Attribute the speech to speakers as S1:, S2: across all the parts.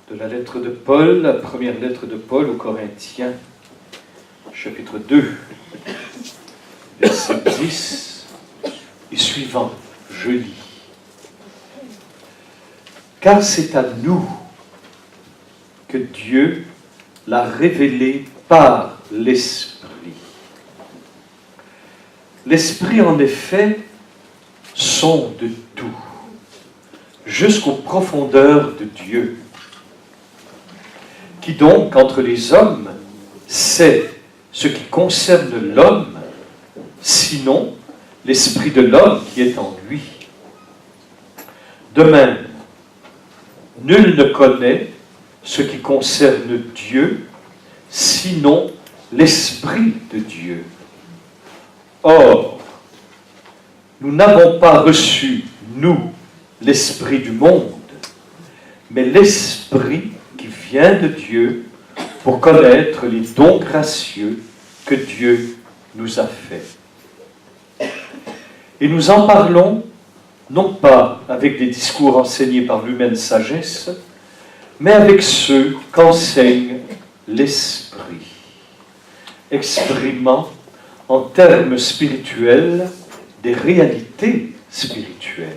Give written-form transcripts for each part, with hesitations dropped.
S1: de la lettre de Paul, la première lettre de Paul aux Corinthiens, chapitre 2, verset 10 et suivant, je lis. Car c'est à nous que Dieu l'a révélé par l'Esprit. L'Esprit, en effet, sonde tout, jusqu'aux profondeurs de Dieu. Qui donc, entre les hommes, sait ce qui concerne l'homme, sinon l'Esprit de l'homme qui est en lui. De même, nul ne connaît ce qui concerne Dieu, sinon l'Esprit de Dieu. Or, nous n'avons pas reçu, nous, l'Esprit du monde, mais l'Esprit qui vient de Dieu pour connaître les dons gracieux que Dieu nous a faits. Et nous en parlons, non pas avec des discours enseignés par l'humaine sagesse, mais avec ceux qu'enseigne l'Esprit, exprimant en termes spirituels des réalités spirituelles.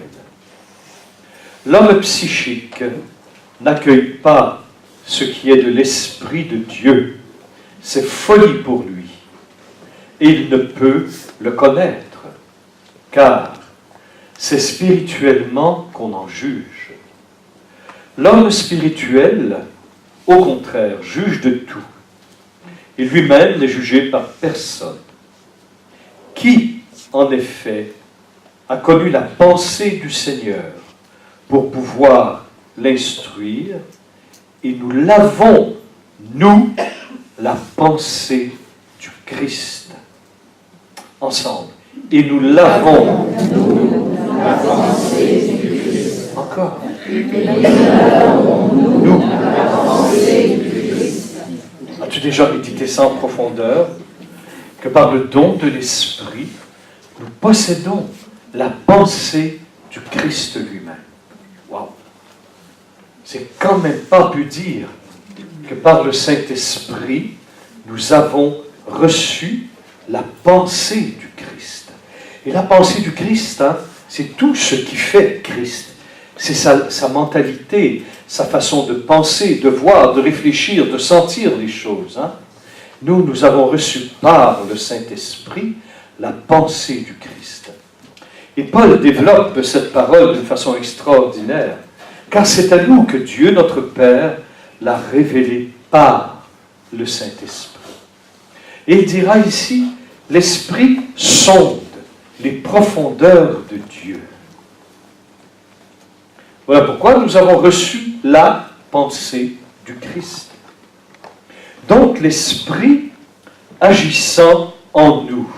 S1: L'homme psychique n'accueille pas ce qui est de l'Esprit de Dieu. C'est folie pour lui. Et il ne peut le connaître, car c'est spirituellement qu'on en juge. L'homme spirituel, au contraire, juge de tout. Et lui-même n'est jugé par personne. Qui, en effet, a connu la pensée du Seigneur pour pouvoir l'instruire, et nous l'avons, nous, la pensée du Christ. Ensemble. Et nous l'avons, nous, la pensée du Christ. Encore. Nous, la pensée du Christ. As-tu déjà médité ça en profondeur? Que par le don de l'Esprit, nous possédons la pensée du Christ lui-même. Waouh! C'est quand même pas pu dire que par le Saint-Esprit, nous avons reçu la pensée du Christ. Et la pensée du Christ, hein, c'est tout ce qui fait Christ. C'est sa mentalité, sa façon de penser, de voir, de réfléchir, de sentir les choses. Hein. Nous avons reçu par le Saint-Esprit la pensée du Christ. Et Paul développe cette parole d'une façon extraordinaire, car c'est à nous que Dieu, notre Père, l'a révélé par le Saint-Esprit. Et il dira ici, l'Esprit sonde les profondeurs de Dieu. Voilà pourquoi nous avons reçu la pensée du Christ. Donc l'Esprit agissant en nous,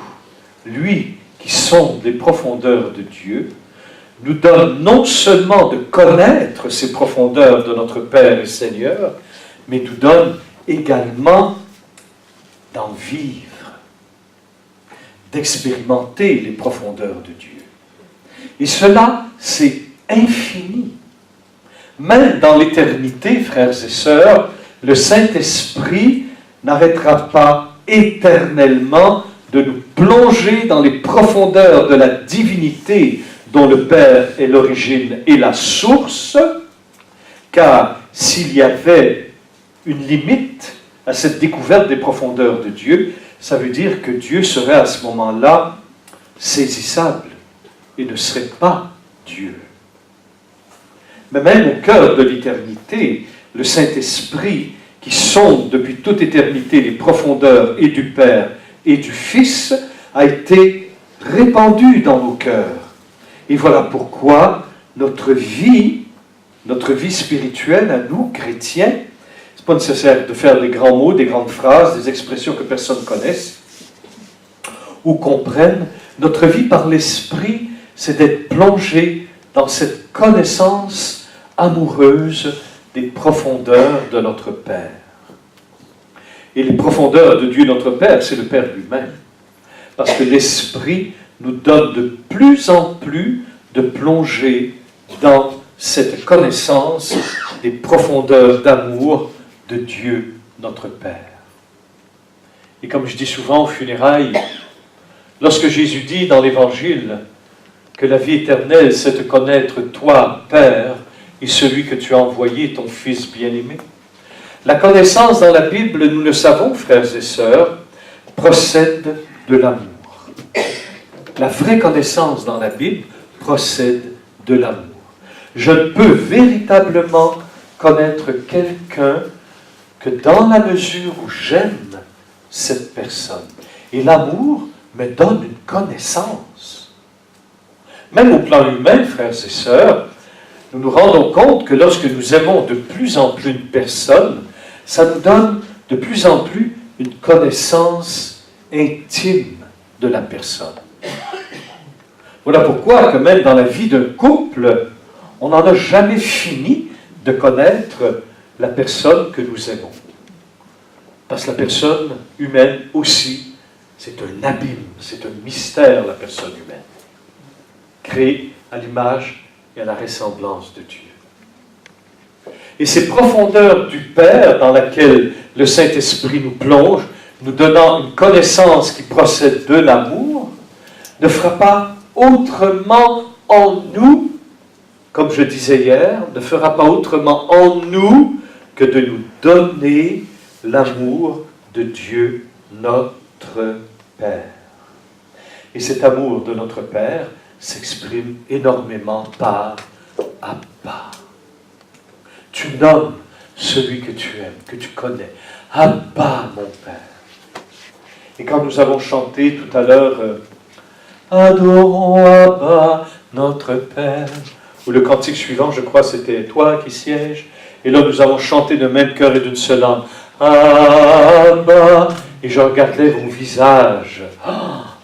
S1: lui qui sonde les profondeurs de Dieu, nous donne non seulement de connaître ces profondeurs de notre Père et Seigneur, mais nous donne également d'en vivre, d'expérimenter les profondeurs de Dieu. Et cela, c'est infini. Même dans l'éternité, frères et sœurs, le Saint-Esprit n'arrêtera pas éternellement de nous plonger dans les profondeurs de la divinité dont le Père est l'origine et la source, car s'il y avait une limite à cette découverte des profondeurs de Dieu, ça veut dire que Dieu serait à ce moment-là saisissable et ne serait pas Dieu. Mais même au cœur de l'éternité, le Saint-Esprit, qui sonde depuis toute éternité les profondeurs et du Père et du Fils, a été répandu dans nos cœurs. Et voilà pourquoi notre vie spirituelle à nous, chrétiens, c'est pas nécessaire de faire des grands mots, des grandes phrases, des expressions que personne ne connaisse ou comprenne. Notre vie par l'Esprit, c'est d'être plongé dans cette connaissance amoureuse des profondeurs de notre Père. Et les profondeurs de Dieu notre Père, c'est le Père lui-même. Parce que l'Esprit nous donne de plus en plus de plonger dans cette connaissance des profondeurs d'amour de Dieu notre Père. Et comme je dis souvent aux funérailles, lorsque Jésus dit dans l'Évangile que la vie éternelle, c'est de connaître toi, Père, et celui que tu as envoyé, ton Fils bien-aimé, la connaissance dans la Bible, nous le savons, frères et sœurs, procède de l'amour. La vraie connaissance dans la Bible procède de l'amour. Je ne peux véritablement connaître quelqu'un que dans la mesure où j'aime cette personne. Et l'amour me donne une connaissance. Même au plan humain, frères et sœurs, nous nous rendons compte que lorsque nous aimons de plus en plus une personne, ça nous donne de plus en plus une connaissance intime de la personne. Voilà pourquoi que même dans la vie d'un couple, on n'en a jamais fini de connaître la personne que nous aimons. Parce que la personne humaine aussi, c'est un abîme, c'est un mystère, la personne humaine. Créée à l'image et à la ressemblance de Dieu. Et ces profondeurs du Père dans laquelle le Saint-Esprit nous plonge, nous donnant une connaissance qui procède de l'amour, ne fera pas autrement en nous, comme je disais hier, ne fera pas autrement en nous que de nous donner l'amour de Dieu, notre Père. Et cet amour de notre Père s'exprime énormément par Abba. Tu nommes celui que tu aimes, que tu connais. Abba, mon Père. Et quand nous avons chanté tout à l'heure Adorons Abba, notre Père, ou le cantique suivant, je crois, c'était toi qui sièges. Et là, nous avons chanté d'un même cœur et d'une seule âme. Abba. Et je regardais vos visages. Oh,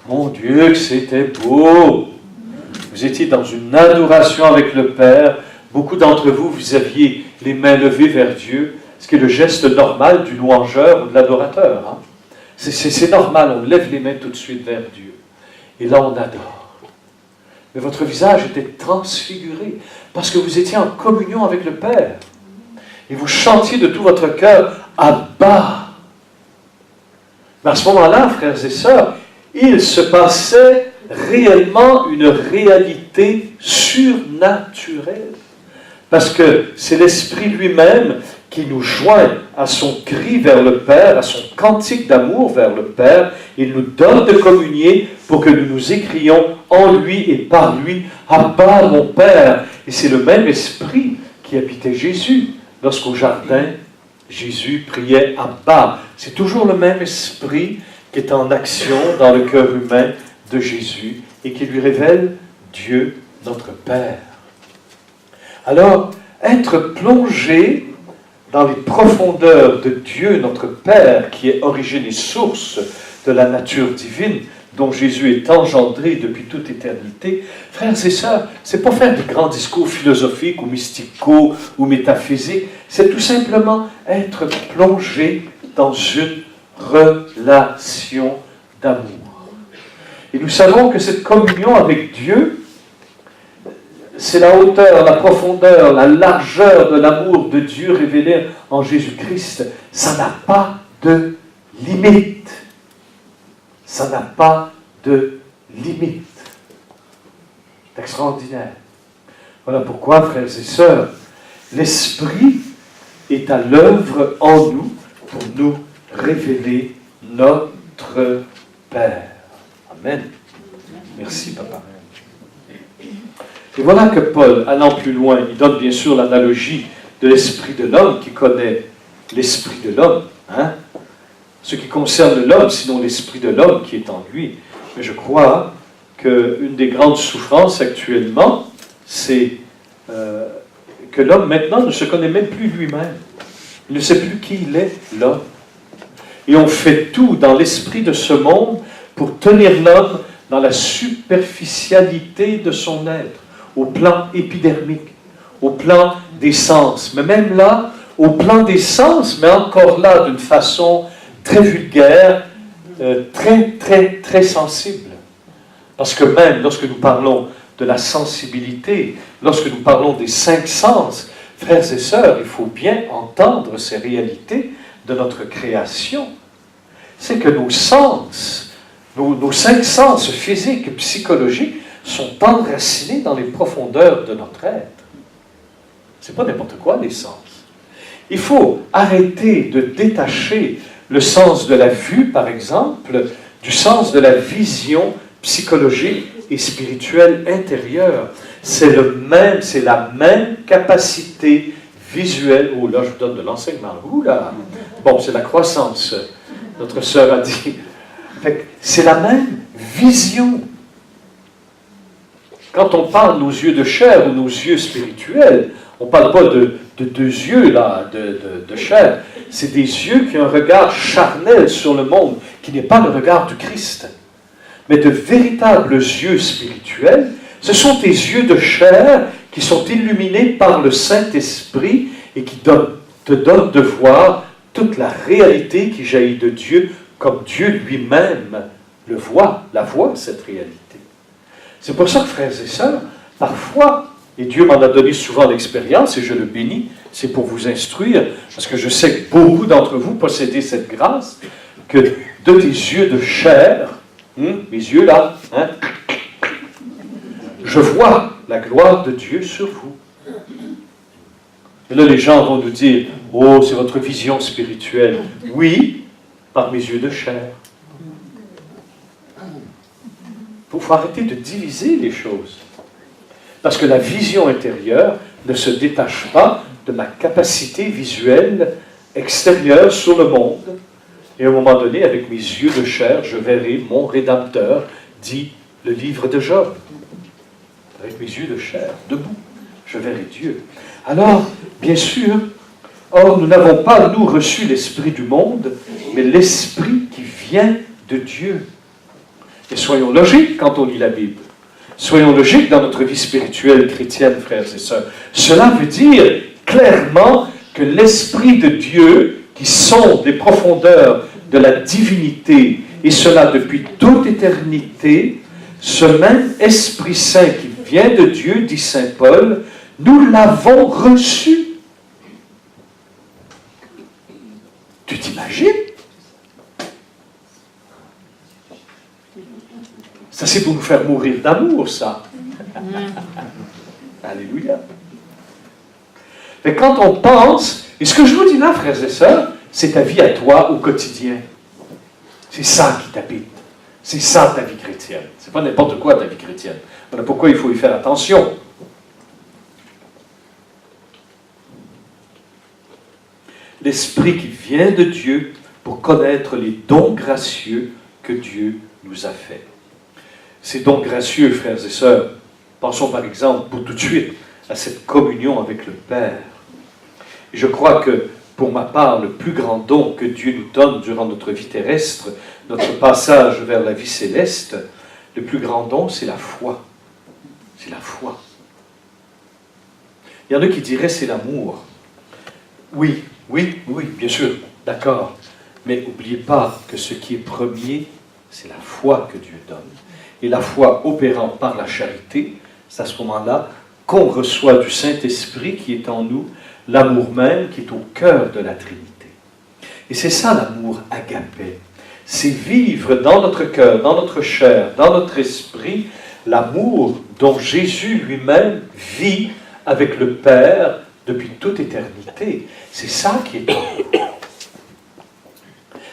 S1: mon Dieu, que c'était beau. Vous étiez dans une adoration avec le Père. Beaucoup d'entre vous, vous aviez les mains levées vers Dieu, ce qui est le geste normal du louangeur ou de l'adorateur. Hein? C'est normal, on lève les mains tout de suite vers Dieu. Et là, on adore. Mais votre visage était transfiguré parce que vous étiez en communion avec le Père. Et vous chantiez de tout votre cœur Abba. Mais à ce moment-là, frères et sœurs, il se passait réellement une réalité surnaturelle. Parce que c'est l'Esprit lui-même qui nous joint à son cri vers le Père, à son cantique d'amour vers le Père. Il nous donne de communier pour que nous nous écrions en lui et par lui, Abba, mon Père. Et c'est le même Esprit qui habitait Jésus. Lorsqu'au jardin, Jésus priait Abba. C'est toujours le même Esprit qui est en action dans le cœur humain de Jésus et qui lui révèle Dieu, notre Père. Alors, être plongé dans les profondeurs de Dieu, notre Père, qui est origine et source de la nature divine, dont Jésus est engendré depuis toute éternité, frères et sœurs, c'est pas faire des grands discours philosophiques ou mysticaux ou métaphysiques, c'est tout simplement être plongé dans une relation d'amour. Et nous savons que cette communion avec Dieu, c'est la hauteur, la profondeur, la largeur de l'amour de Dieu révélé en Jésus-Christ. Ça n'a pas de limite. Ça n'a pas de limite. C'est extraordinaire. Voilà pourquoi, frères et sœurs, l'Esprit est à l'œuvre en nous pour nous révéler notre Père. Amen. Merci, Papa. Et voilà que Paul, allant plus loin, il donne bien sûr l'analogie de l'esprit de l'homme qui connaît l'esprit de l'homme. Hein? Ce qui concerne l'homme, sinon l'esprit de l'homme qui est en lui. Mais je crois qu'une des grandes souffrances actuellement, c'est que l'homme maintenant ne se connaît même plus lui-même. Il ne sait plus qui il est, l'homme. Et on fait tout dans l'esprit de ce monde pour tenir l'homme dans la superficialité de son être, au plan épidermique, au plan des sens. Mais même là, au plan des sens, mais encore là d'une façon très vulgaire, très sensible. Parce que même lorsque nous parlons de la sensibilité. Lorsque nous parlons des 5 sens, frères et sœurs, il faut bien entendre ces réalités de notre création. C'est que nos sens, nos 5 sens physiques et psychologiques sont enracinés dans les profondeurs de notre être. Ce n'est pas n'importe quoi, les sens. Il faut arrêter de détacher le sens de la vue, par exemple, du sens de la vision psychologique et spirituelle intérieure. C'est la même capacité visuelle. Oh là, je vous donne de l'enseignement. Ouh là! Bon, c'est la croissance, notre sœur a dit. C'est la même vision. Quand on parle nos yeux de chair ou nos yeux spirituels, on ne parle pas de 2 yeux là, de chair. C'est des yeux qui ont un regard charnel sur le monde, qui n'est pas le regard du Christ. Mais de véritables yeux spirituels, ce sont tes yeux de chair qui sont illuminés par le Saint-Esprit et qui te donnent de voir toute la réalité qui jaillit de Dieu, comme Dieu lui-même le voit, cette réalité. C'est pour ça que, frères et sœurs, parfois, et Dieu m'en a donné souvent l'expérience, et je le bénis, c'est pour vous instruire, parce que je sais que beaucoup d'entre vous possédez cette grâce, que de tes yeux de chair, mes yeux là, je vois la gloire de Dieu sur vous. Et là, les gens vont nous dire, oh, c'est votre vision spirituelle. Oui, par mes yeux de chair. Il faut arrêter de diviser les choses. Parce que la vision intérieure ne se détache pas de ma capacité visuelle extérieure sur le monde. Et à un moment donné, avec mes yeux de chair, je verrai mon Rédempteur, dit le livre de Job. Avec mes yeux de chair, debout, je verrai Dieu. Alors, bien sûr, or, nous n'avons pas, nous, reçu l'esprit du monde, mais l'esprit qui vient de Dieu. Et soyons logiques quand on lit la Bible. Soyons logiques dans notre vie spirituelle chrétienne, frères et sœurs. Cela veut dire clairement que l'Esprit de Dieu, qui sonde les profondeurs de la divinité, et cela depuis toute éternité, ce même Esprit Saint qui vient de Dieu, dit saint Paul, nous l'avons reçu. Tu t'imagines? Ça, c'est pour nous faire mourir d'amour, ça. Alléluia. Mais quand on pense, et ce que je vous dis là, frères et sœurs, c'est ta vie à toi au quotidien. C'est ça qui t'habite. C'est ça ta vie chrétienne. C'est pas n'importe quoi ta vie chrétienne. Voilà pourquoi il faut y faire attention. L'Esprit qui vient de Dieu pour connaître les dons gracieux que Dieu nous a faits. Ces dons gracieux, frères et sœurs, pensons par exemple pour tout de suite à cette communion avec le Père. Je crois que, pour ma part, le plus grand don que Dieu nous donne durant notre vie terrestre, notre passage vers la vie céleste, le plus grand don, c'est la foi. C'est la foi. Il y en a qui diraient c'est l'amour. Oui, bien sûr, d'accord. Mais n'oubliez pas que ce qui est premier, c'est la foi que Dieu donne. Et la foi opérant par la charité, c'est à ce moment-là qu'on reçoit du Saint-Esprit qui est en nous, l'amour même qui est au cœur de la Trinité. Et c'est ça l'amour agapé. C'est vivre dans notre cœur, dans notre chair, dans notre esprit, l'amour dont Jésus lui-même vit avec le Père depuis toute éternité. C'est ça qui est en nous.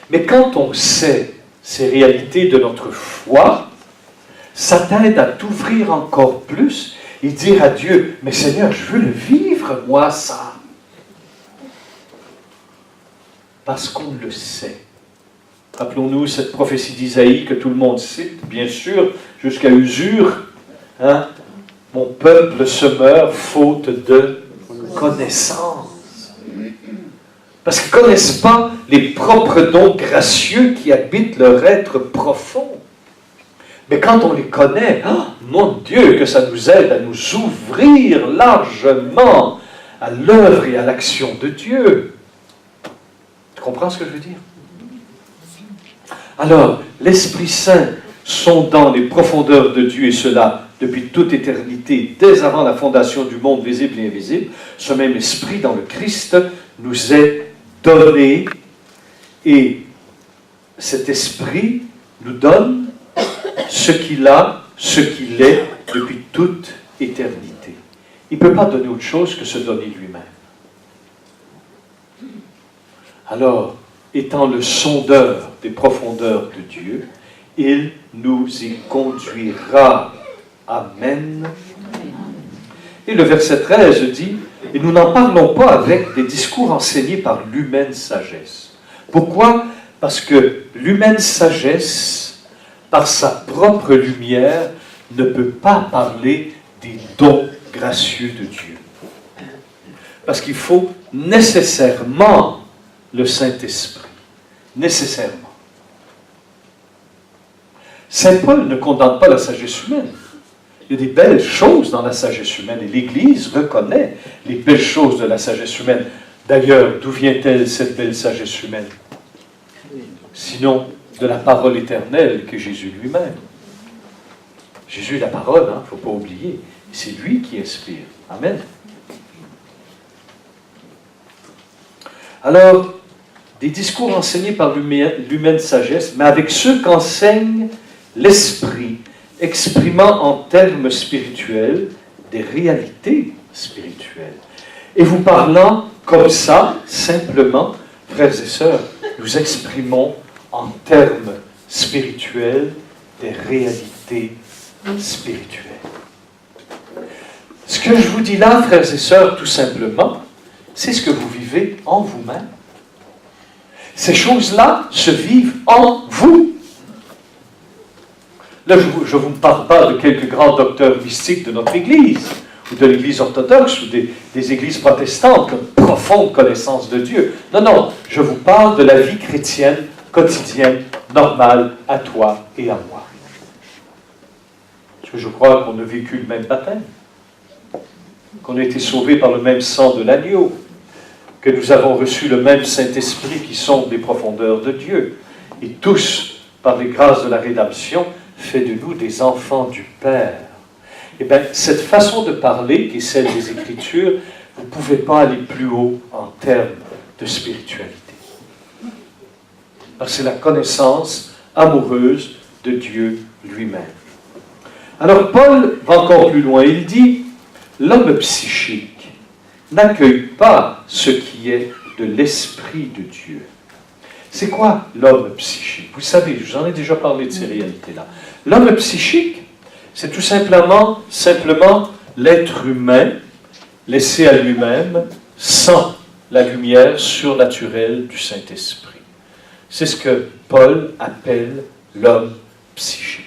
S1: Mais quand on sait ces réalités de notre foi, ça t'aide à t'ouvrir encore plus et dire à Dieu, mais Seigneur, je veux le vivre, moi, ça. Parce qu'on le sait. Rappelons-nous cette prophétie d'Isaïe que tout le monde cite, bien sûr, jusqu'à usure. Hein? Mon peuple se meurt faute de connaissance. Parce qu'ils ne connaissent pas les propres dons gracieux qui habitent leur être profond. Mais quand on les connaît, oh, mon Dieu, que ça nous aide à nous ouvrir largement à l'œuvre et à l'action de Dieu. Tu comprends ce que je veux dire? Alors, l'Esprit Saint sondant les profondeurs de Dieu, et cela depuis toute éternité, dès avant la fondation du monde visible et invisible, ce même esprit dans le Christ nous est donné, et cet esprit nous donne ce qu'il a, ce qu'il est depuis toute éternité. Il ne peut pas donner autre chose que se donner lui-même. Alors, étant le sondeur des profondeurs de Dieu, il nous y conduira. Amen. Et le verset 13 dit, « Et nous n'en parlons pas avec des discours enseignés par l'humaine sagesse. » Pourquoi? Parce que l'humaine sagesse, par sa propre lumière, ne peut pas parler des dons gracieux de Dieu. Parce qu'il faut nécessairement le Saint-Esprit. Nécessairement. Saint Paul ne condamne pas la sagesse humaine. Il y a des belles choses dans la sagesse humaine, et l'Église reconnaît les belles choses de la sagesse humaine. D'ailleurs, d'où vient-elle cette belle sagesse humaine? Sinon, de la parole éternelle que Jésus lui-même. Jésus est la parole, il ne faut pas oublier. C'est lui qui inspire. Amen. Alors, des discours enseignés par l'humaine sagesse, mais avec ceux qu'enseigne l'Esprit, exprimant en termes spirituels des réalités spirituelles. Et vous parlant comme ça, simplement, frères et sœurs, nous exprimons en termes spirituels des réalités spirituelles. Ce que je vous dis là, frères et sœurs, tout simplement, c'est ce que vous vivez en vous-même. Ces choses-là se vivent en vous. Là, je ne vous parle pas de quelques grands docteurs mystiques de notre Église, ou de l'Église orthodoxe, ou des Églises protestantes, qui ont une profonde connaissance de Dieu. Non, non, je vous parle de la vie chrétienne, quotidienne, normale, à toi et à moi. Parce que je crois qu'on a vécu le même baptême, qu'on a été sauvés par le même sang de l'agneau, que nous avons reçu le même Saint-Esprit qui sonde les profondeurs de Dieu. Et tous, par les grâces de la rédemption, fait de nous des enfants du Père. Eh bien, cette façon de parler, qui est celle des Écritures, vous ne pouvez pas aller plus haut en termes de spiritualité. Parce que c'est la connaissance amoureuse de Dieu lui-même. Alors, Paul va encore plus loin. Il dit, l'homme psychique n'accueille pas ce qui est de l'Esprit de Dieu. C'est quoi l'homme psychique? Vous savez, je vous en ai déjà parlé de ces réalités-là. L'homme psychique, c'est tout simplement l'être humain laissé à lui-même sans la lumière surnaturelle du Saint-Esprit. C'est ce que Paul appelle l'homme psychique.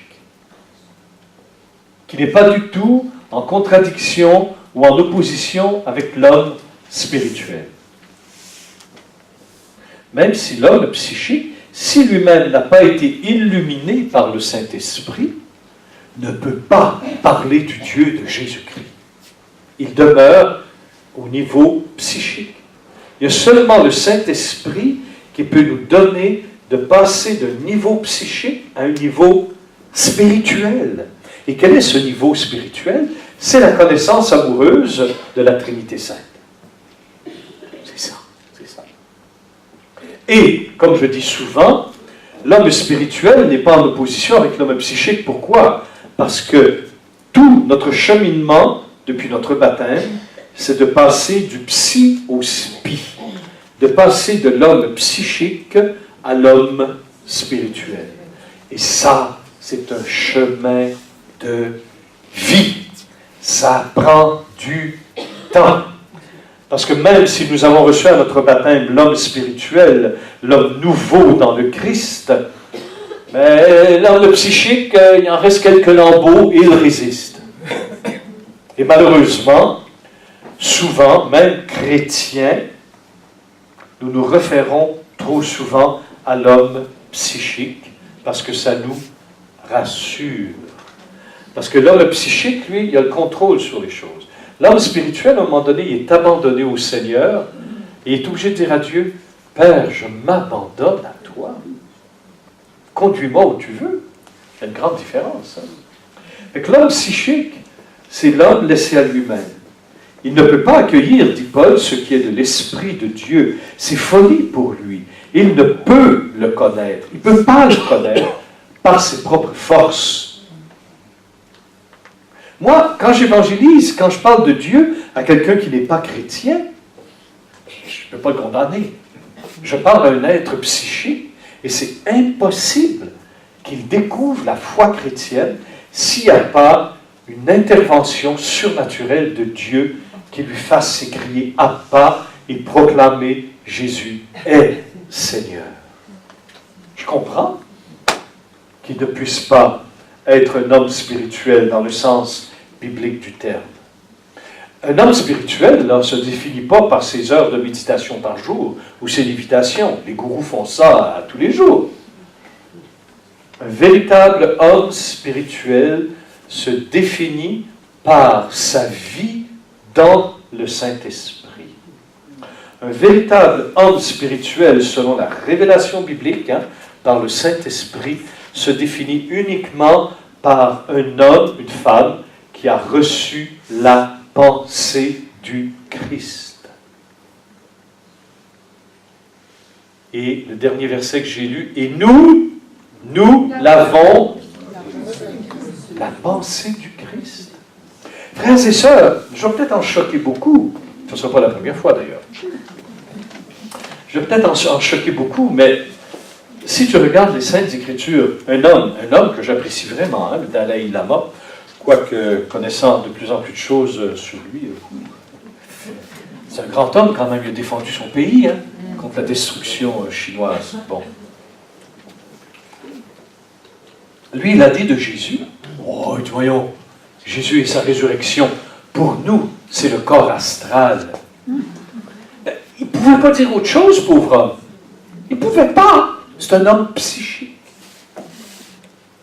S1: Qui n'est pas du tout en contradiction ou en opposition avec l'homme spirituel. Même si l'homme psychique, si lui-même n'a pas été illuminé par le Saint-Esprit, ne peut pas parler du Dieu de Jésus-Christ. Il demeure au niveau psychique. Il y a seulement le Saint-Esprit qui peut nous donner de passer d'un niveau psychique à un niveau spirituel. Et quel est ce niveau spirituel? C'est la connaissance amoureuse de la Trinité Sainte. C'est ça. Et, comme je dis souvent, l'homme spirituel n'est pas en opposition avec l'homme psychique. Pourquoi? Parce que tout notre cheminement, depuis notre baptême, c'est de passer du psy au spi, de passer de l'homme psychique à l'homme spirituel. Et ça, c'est un chemin de vie. Ça prend du temps. Parce que même si nous avons reçu à notre baptême l'homme spirituel, l'homme nouveau dans le Christ, mais l'homme psychique, il en reste quelques lambeaux et il résiste. Et malheureusement, souvent, même chrétiens, nous nous référons trop souvent à l'homme psychique parce que ça nous rassure. Parce que l'homme psychique, lui, il a le contrôle sur les choses. L'homme spirituel, à un moment donné, il est abandonné au Seigneur et il est obligé de dire à Dieu, « Père, je m'abandonne à toi. Conduis-moi où tu veux. » Il y a une grande différence. Hein? Fait que l'homme psychique, c'est l'homme laissé à lui-même. Il ne peut pas accueillir, dit Paul, ce qui est de l'Esprit de Dieu. C'est folie pour lui. Il ne peut le connaître. Il ne peut pas le connaître par ses propres forces. Moi, quand j'évangélise, quand je parle de Dieu à quelqu'un qui n'est pas chrétien, je ne peux pas le condamner. Je parle à un être psychique et c'est impossible qu'il découvre la foi chrétienne s'il n'y a pas une intervention surnaturelle de Dieu qui lui fasse s'écrier Abba et proclamer Jésus est Seigneur. Je comprends qu'il ne puisse pas être un homme spirituel dans le sens biblique du terme. Un homme spirituel ne se définit pas par ses heures de méditation par jour ou ses lévitations. Les gourous font ça à tous les jours. Un véritable homme spirituel se définit par sa vie dans le Saint-Esprit. Un véritable homme spirituel, selon la révélation biblique, dans le Saint-Esprit, se définit uniquement par un homme, une femme, qui a reçu la pensée du Christ. Et le dernier verset que j'ai lu, et nous l'avons, la pensée du Christ. Frères et sœurs, je vais peut-être en choquer beaucoup. Ce ne sera pas la première fois d'ailleurs. Je vais peut-être en choquer beaucoup, mais si tu regardes les Saintes Écritures, un homme que j'apprécie vraiment, le Dalai Lama, quoique connaissant de plus en plus de choses sur lui, c'est un grand homme quand même, il a défendu son pays contre la destruction chinoise. Bon. Lui, il a dit de Jésus, oh, voyons, Jésus et sa résurrection, pour nous, c'est le corps astral. Il ne pouvait pas dire autre chose, pauvre homme. Il ne pouvait pas. C'est un homme psychique.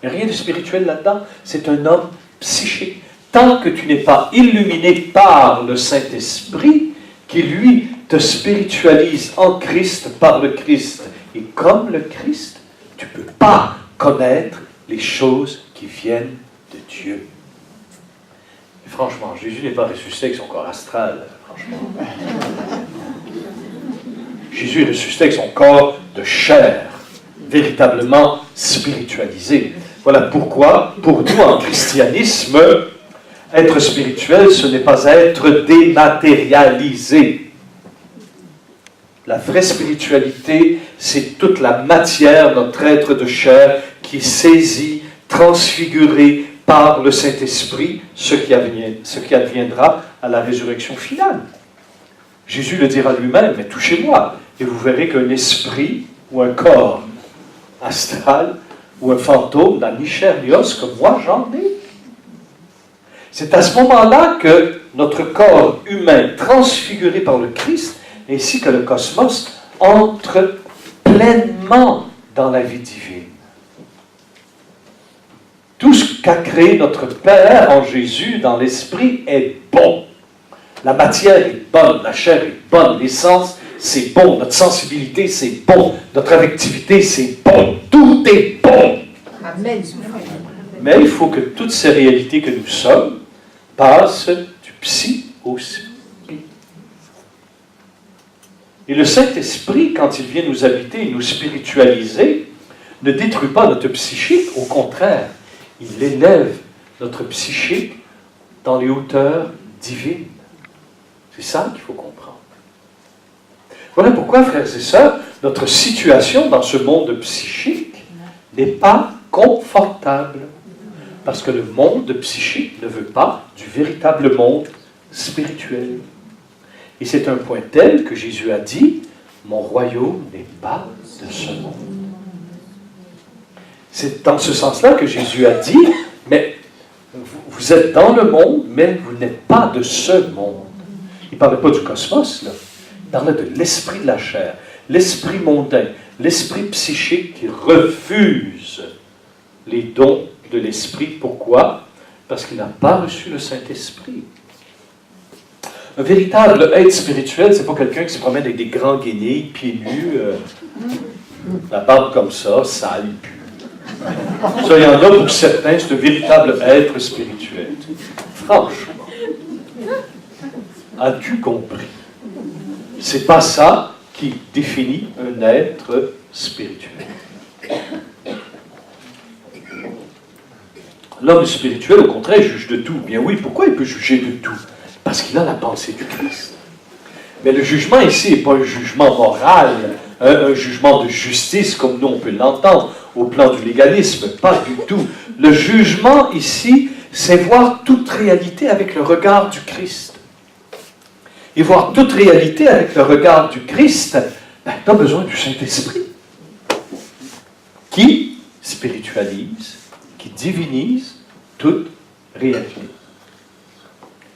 S1: Il n'y a rien de spirituel là-dedans. C'est un homme psychique. Tant que tu n'es pas illuminé par le Saint-Esprit, qui lui te spiritualise en Christ, par le Christ, et comme le Christ, tu ne peux pas connaître les choses qui viennent de Dieu. Et franchement, Jésus n'est pas ressuscité avec son corps astral, franchement. Jésus est ressuscité avec son corps de chair, véritablement spiritualisé. Voilà pourquoi, pour nous, en christianisme, être spirituel, ce n'est pas être dématérialisé. La vraie spiritualité, c'est toute la matière, notre être de chair, qui est saisi, transfiguré par le Saint-Esprit, ce qui adviendra à la résurrection finale. Jésus le dira lui-même, mais touchez-moi, et vous verrez qu'un esprit ou un corps astral ou un fantôme n'a ni chair ni os comme moi j'en ai. C'est à ce moment-là que notre corps humain transfiguré par le Christ, ainsi que le cosmos, entre pleinement dans la vie divine. Tout ce qu'a créé notre Père en Jésus, dans l'Esprit, est bon. La matière est bonne, la chair est bonne, l'essence, c'est bon, notre sensibilité, c'est bon, notre affectivité, c'est bon, tout est bon. Amen. Mais il faut que toutes ces réalités que nous sommes passent du psy au spirit. Et le Saint-Esprit, quand il vient nous habiter et nous spiritualiser, ne détruit pas notre psychique, au contraire, il élève notre psychique dans les hauteurs divines. C'est ça qu'il faut comprendre. Voilà pourquoi, frères et sœurs, notre situation dans ce monde psychique n'est pas confortable. Parce que le monde psychique ne veut pas du véritable monde spirituel. Et c'est un point tel que Jésus a dit, « Mon royaume n'est pas de ce monde. » C'est dans ce sens-là que Jésus a dit, « Mais vous êtes dans le monde, mais vous n'êtes pas de ce monde. » Il ne parlait pas du cosmos, là. Il parlait de l'esprit de la chair, l'esprit mondain, l'esprit psychique qui refuse les dons de l'esprit. Pourquoi? Parce qu'il n'a pas reçu le Saint-Esprit. Un véritable être spirituel, c'est pas quelqu'un qui se promène avec des grands guenilles, pieds nus, la barbe comme ça, sale, pue. Ça, il y en a pour certains, c'est un véritable être spirituel. Franchement. As-tu compris? C'est pas ça qui définit un être spirituel. L'homme spirituel, au contraire, juge de tout. Bien oui, pourquoi il peut juger de tout? Parce qu'il a la pensée du Christ. Mais le jugement ici n'est pas un jugement moral, un jugement de justice comme nous on peut l'entendre au plan du légalisme, pas du tout. Le jugement ici, c'est voir toute réalité avec le regard du Christ. Et voir toute réalité avec le regard du Christ, tu as besoin du Saint-Esprit qui spiritualise, qui divinise toute réalité.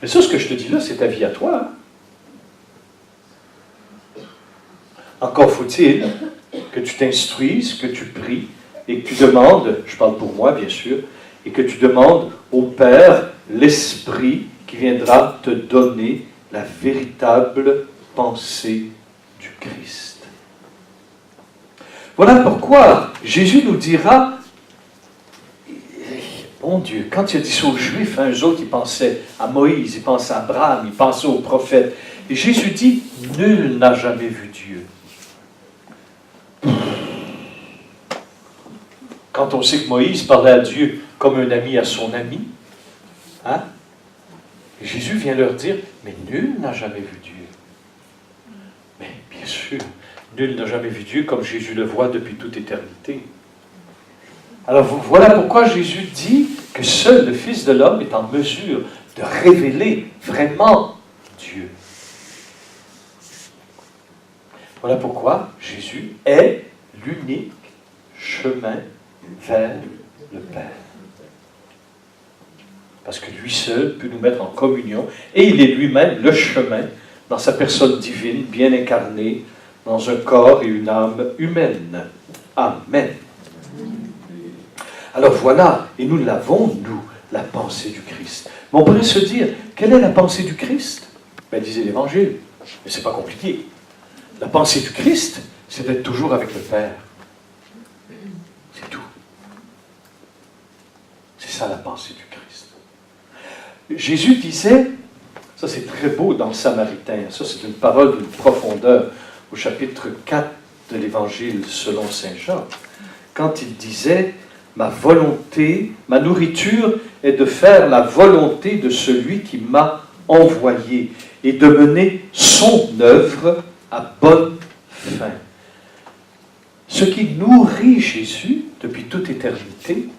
S1: Mais ça, ce que je te dis là, c'est ta vie à toi. Hein? Encore faut-il que tu t'instruises, que tu pries et que tu demandes, je parle pour moi bien sûr, et que tu demandes au Père l'Esprit qui viendra te donner la véritable pensée du Christ. Voilà pourquoi Jésus nous dira, bon Dieu, quand il a dit ça aux Juifs, hein, eux autres, ils pensaient à Moïse, ils pensaient à Abraham, ils pensaient aux prophètes. Et Jésus dit, nul n'a jamais vu Dieu. Quand on sait que Moïse parlait à Dieu comme un ami à son ami, hein? Jésus vient leur dire, mais nul n'a jamais vu Dieu. Mais bien sûr, nul n'a jamais vu Dieu comme Jésus le voit depuis toute éternité. Alors voilà pourquoi Jésus dit que seul le Fils de l'homme est en mesure de révéler vraiment Dieu. Voilà pourquoi Jésus est l'unique chemin vers le Père. Parce que lui seul peut nous mettre en communion, et il est lui-même le chemin dans sa personne divine, bien incarnée, dans un corps et une âme humaine. Amen. Alors voilà, et nous l'avons, nous, la pensée du Christ. Mais on pourrait se dire, quelle est la pensée du Christ? Ben, disait l'Évangile, mais ce n'est pas compliqué. La pensée du Christ, c'est d'être toujours avec le Père. C'est tout. C'est ça la pensée du Christ. Jésus disait, ça c'est très beau dans le Samaritain, ça c'est une parole d'une profondeur au chapitre 4 de l'Évangile selon Saint Jean, quand il disait, ma volonté, ma nourriture est de faire la volonté de celui qui m'a envoyé et de mener son œuvre à bonne fin. Ce qui nourrit Jésus depuis toute éternité,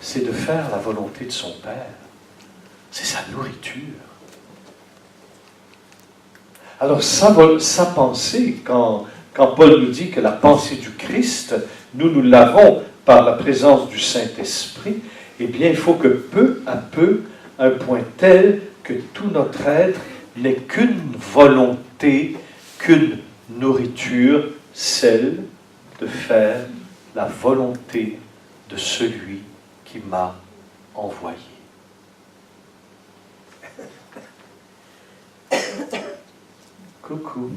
S1: c'est de faire la volonté de son Père. C'est sa nourriture. Alors sa pensée, quand Paul nous dit que la pensée du Christ, nous l'avons par la présence du Saint-Esprit, eh bien il faut que peu à peu, un point tel que tout notre être n'ait qu'une volonté, qu'une nourriture, celle de faire la volonté de celui qui m'a envoyé. Coucou.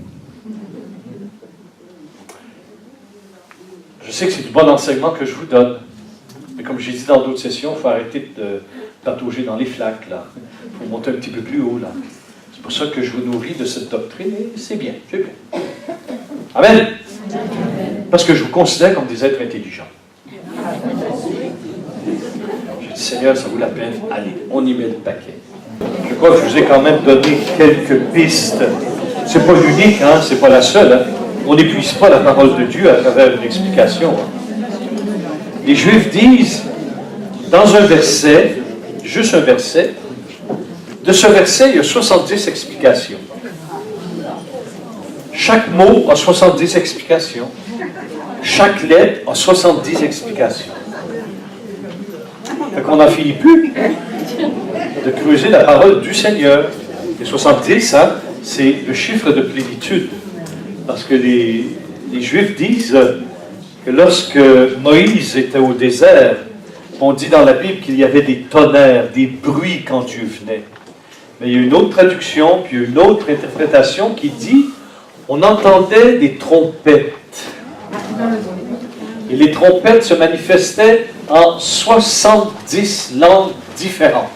S1: Je sais que c'est du bon enseignement que je vous donne, mais comme j'ai dit dans d'autres sessions, il faut arrêter de patauger dans les flaques, là. Il faut monter un petit peu plus haut, là. C'est pour ça que je vous nourris de cette doctrine, et c'est bien, c'est bien. Amen. Parce que je vous considère comme des êtres intelligents. J'ai dit, Seigneur, ça vaut la peine, allez, on y met le paquet. Je crois que je vous ai quand même donné quelques pistes. C'est pas l'unique, hein, c'est pas la seule. Hein. On n'épuise pas la parole de Dieu à travers une explication. Les Juifs disent, dans un verset, juste un verset, de ce verset, il y a 70 explications. Chaque mot a 70 explications. Chaque lettre a 70 explications. Fait qu'on n'en finit plus de creuser la parole du Seigneur. Et 70, hein, c'est le chiffre de plénitude. Parce que les Juifs disent que lorsque Moïse était au désert, on dit dans la Bible qu'il y avait des tonnerres, des bruits quand Dieu venait. Mais il y a une autre traduction, puis une autre interprétation qui dit on entendait des trompettes. Et les trompettes se manifestaient en 70 langues différentes.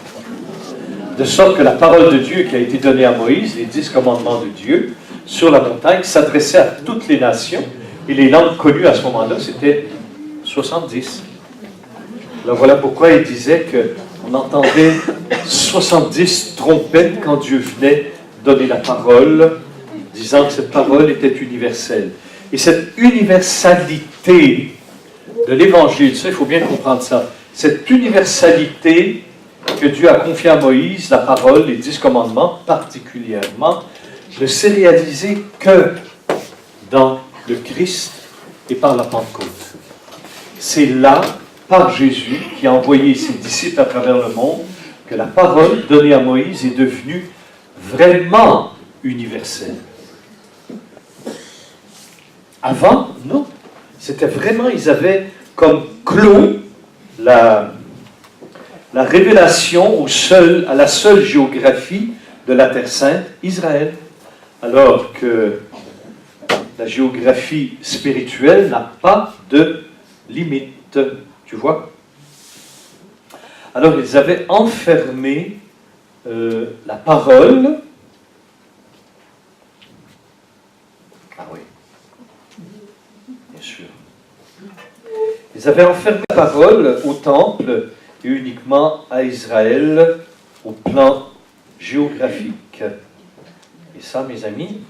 S1: De sorte que la parole de Dieu qui a été donnée à Moïse, les 10 commandements de Dieu, sur la montagne, s'adressait à toutes les nations. Et les langues connues à ce moment-là, c'était 70. Alors voilà pourquoi il disait qu'on entendait 70 trompettes quand Dieu venait donner la parole, disant que cette parole était universelle. Et cette universalité de l'Évangile, ça, il faut bien comprendre ça, cette universalité que Dieu a confiée à Moïse, la parole, les 10 commandements particulièrement, ne s'est réalisée que dans le Christ et par la Pentecôte. C'est là, par Jésus, qui a envoyé ses disciples à travers le monde, que la parole donnée à Moïse est devenue vraiment universelle. Avant, non. C'était vraiment, ils avaient comme clos la révélation à la seule géographie de la Terre Sainte, Israël. Alors que la géographie spirituelle n'a pas de limite, tu vois. Alors ils avaient enfermé la parole. Ah oui, bien sûr. Ils avaient enfermé la parole au temple et uniquement à Israël au plan géographique. Et ça, mes amis,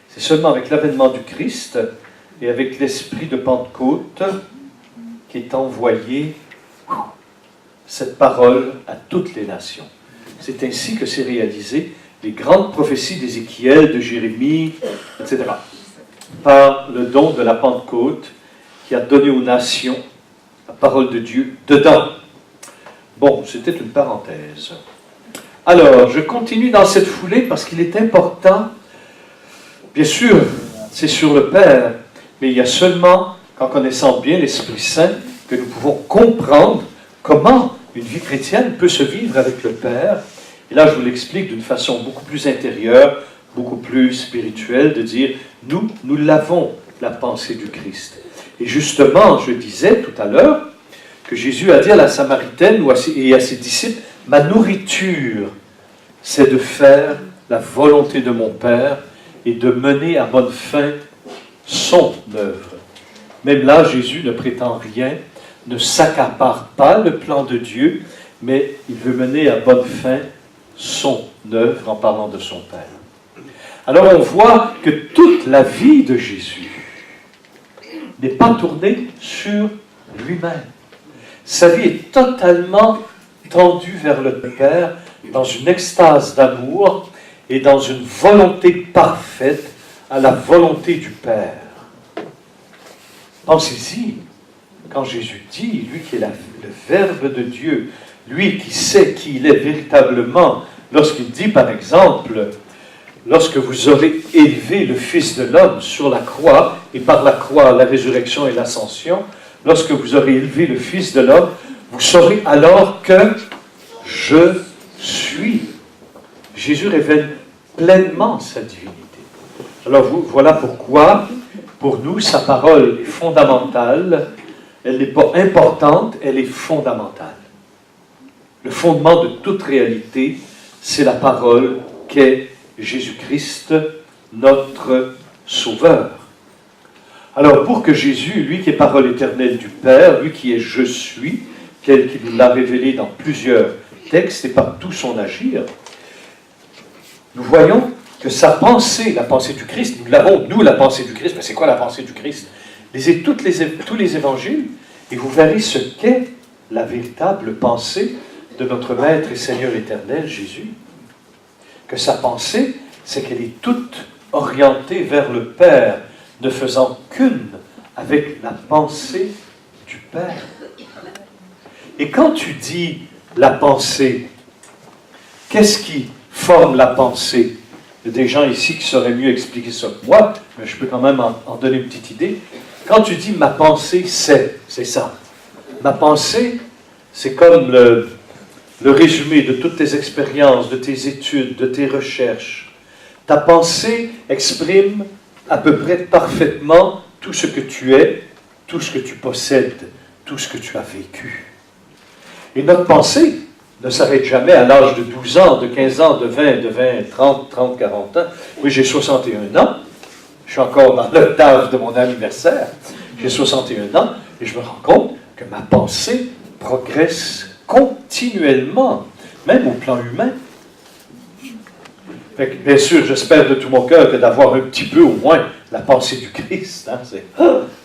S1: c'est seulement avec l'avènement du Christ et avec l'esprit de Pentecôte qu'est envoyée cette parole à toutes les nations. C'est ainsi que s'est réalisé les grandes prophéties d'Ézéchiel, de Jérémie, etc. Par le don de la Pentecôte qui a donné aux nations la parole de Dieu dedans. Bon, c'était une parenthèse. Alors, je continue dans cette foulée parce qu'il est important, bien sûr, c'est sur le Père, mais il y a seulement, qu'en connaissant bien l'Esprit Saint, que nous pouvons comprendre comment une vie chrétienne peut se vivre avec le Père. Et là, je vous l'explique d'une façon beaucoup plus intérieure, beaucoup plus spirituelle, de dire, nous l'avons, la pensée du Christ. Et justement, je disais tout à l'heure que Jésus a dit à la Samaritaine et à ses disciples, ma nourriture, c'est de faire la volonté de mon Père et de mener à bonne fin son œuvre. Même là, Jésus ne prétend rien, ne s'accapare pas le plan de Dieu, mais il veut mener à bonne fin son œuvre en parlant de son Père. Alors on voit que toute la vie de Jésus n'est pas tournée sur lui-même. Sa vie est totalement tendue vers le Père, dans une extase d'amour et dans une volonté parfaite à la volonté du Père. Pensez-y, quand Jésus dit, lui qui est le Verbe de Dieu, lui qui sait qui il est véritablement, lorsqu'il dit par exemple, lorsque vous aurez élevé le Fils de l'homme sur la croix, et par la croix la résurrection et l'ascension, lorsque vous aurez élevé le Fils de l'homme, vous saurez alors que je suis. Jésus révèle pleinement sa divinité. Alors voilà pourquoi, pour nous, sa parole est fondamentale. Elle n'est pas importante, elle est fondamentale. Le fondement de toute réalité, c'est la parole qu'est Jésus-Christ, notre Sauveur. Alors, pour que Jésus, lui qui est parole éternelle du Père, lui qui est « Je suis », tel qu'il nous l'a révélé dans plusieurs textes et par tout son agir, nous voyons que sa pensée, la pensée du Christ, nous l'avons, nous, la pensée du Christ, mais c'est quoi la pensée du Christ? Lisez tous les évangiles et vous verrez ce qu'est la véritable pensée de notre Maître et Seigneur éternel, Jésus. Que sa pensée, c'est qu'elle est toute orientée vers le Père, ne faisant qu'une avec la pensée du Père. Et quand tu dis la pensée, qu'est-ce qui forme la pensée? Il y a des gens ici qui sauraient mieux expliquer ça que moi, mais je peux quand même en donner une petite idée. Quand tu dis ma pensée, c'est ça. Ma pensée, c'est comme le résumé de toutes tes expériences, de tes études, de tes recherches. Ta pensée exprime à peu près parfaitement tout ce que tu es tout ce que tu possèdes, tout ce que tu as vécu. Et notre pensée ne s'arrête jamais à l'âge de 12 ans, de 15 ans, de 20, 30, 40 ans. Oui, j'ai 61 ans. Je suis encore dans l'octave de mon anniversaire. J'ai 61 ans et je me rends compte que ma pensée progresse continuellement, même au plan humain. Fait que, bien sûr, j'espère de tout mon cœur que d'avoir un petit peu au moins la pensée du Christ. Hein,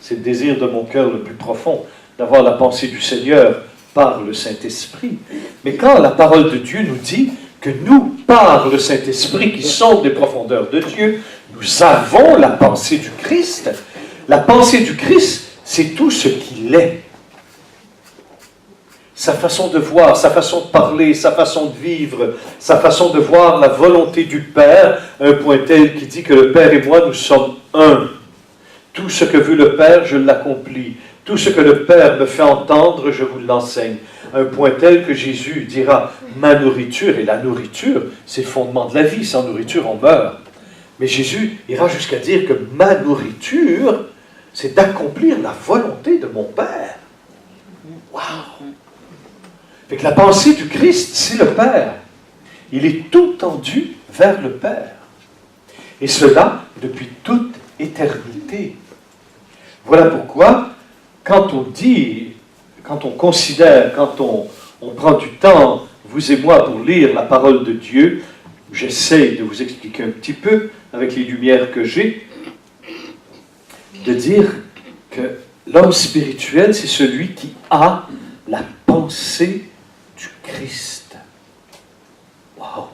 S1: c'est le désir de mon cœur le plus profond, d'avoir la pensée du Seigneur par le Saint-Esprit. Mais quand la parole de Dieu nous dit que nous, par le Saint-Esprit, qui sommes des profondeurs de Dieu, nous avons la pensée du Christ, la pensée du Christ, c'est tout ce qu'il est. Sa façon de voir, sa façon de parler, sa façon de vivre, sa façon de voir la volonté du Père, à un point tel qui dit que le Père et moi, nous sommes un. Tout ce que veut le Père, je l'accomplis. Tout ce que le Père me fait entendre, je vous l'enseigne. À un point tel que Jésus dira, ma nourriture, et la nourriture, c'est le fondement de la vie. Sans nourriture, on meurt. Mais Jésus ira jusqu'à dire que ma nourriture, c'est d'accomplir la volonté de mon Père. Waouh! Fait que la pensée du Christ, c'est le Père. Il est tout tendu vers le Père. Et cela depuis toute éternité. Voilà pourquoi, quand on dit, quand on considère, quand on prend du temps, vous et moi, pour lire la parole de Dieu, j'essaie de vous expliquer un petit peu, avec les lumières que j'ai, de dire que l'homme spirituel, c'est celui qui a la pensée du Christ. Wow!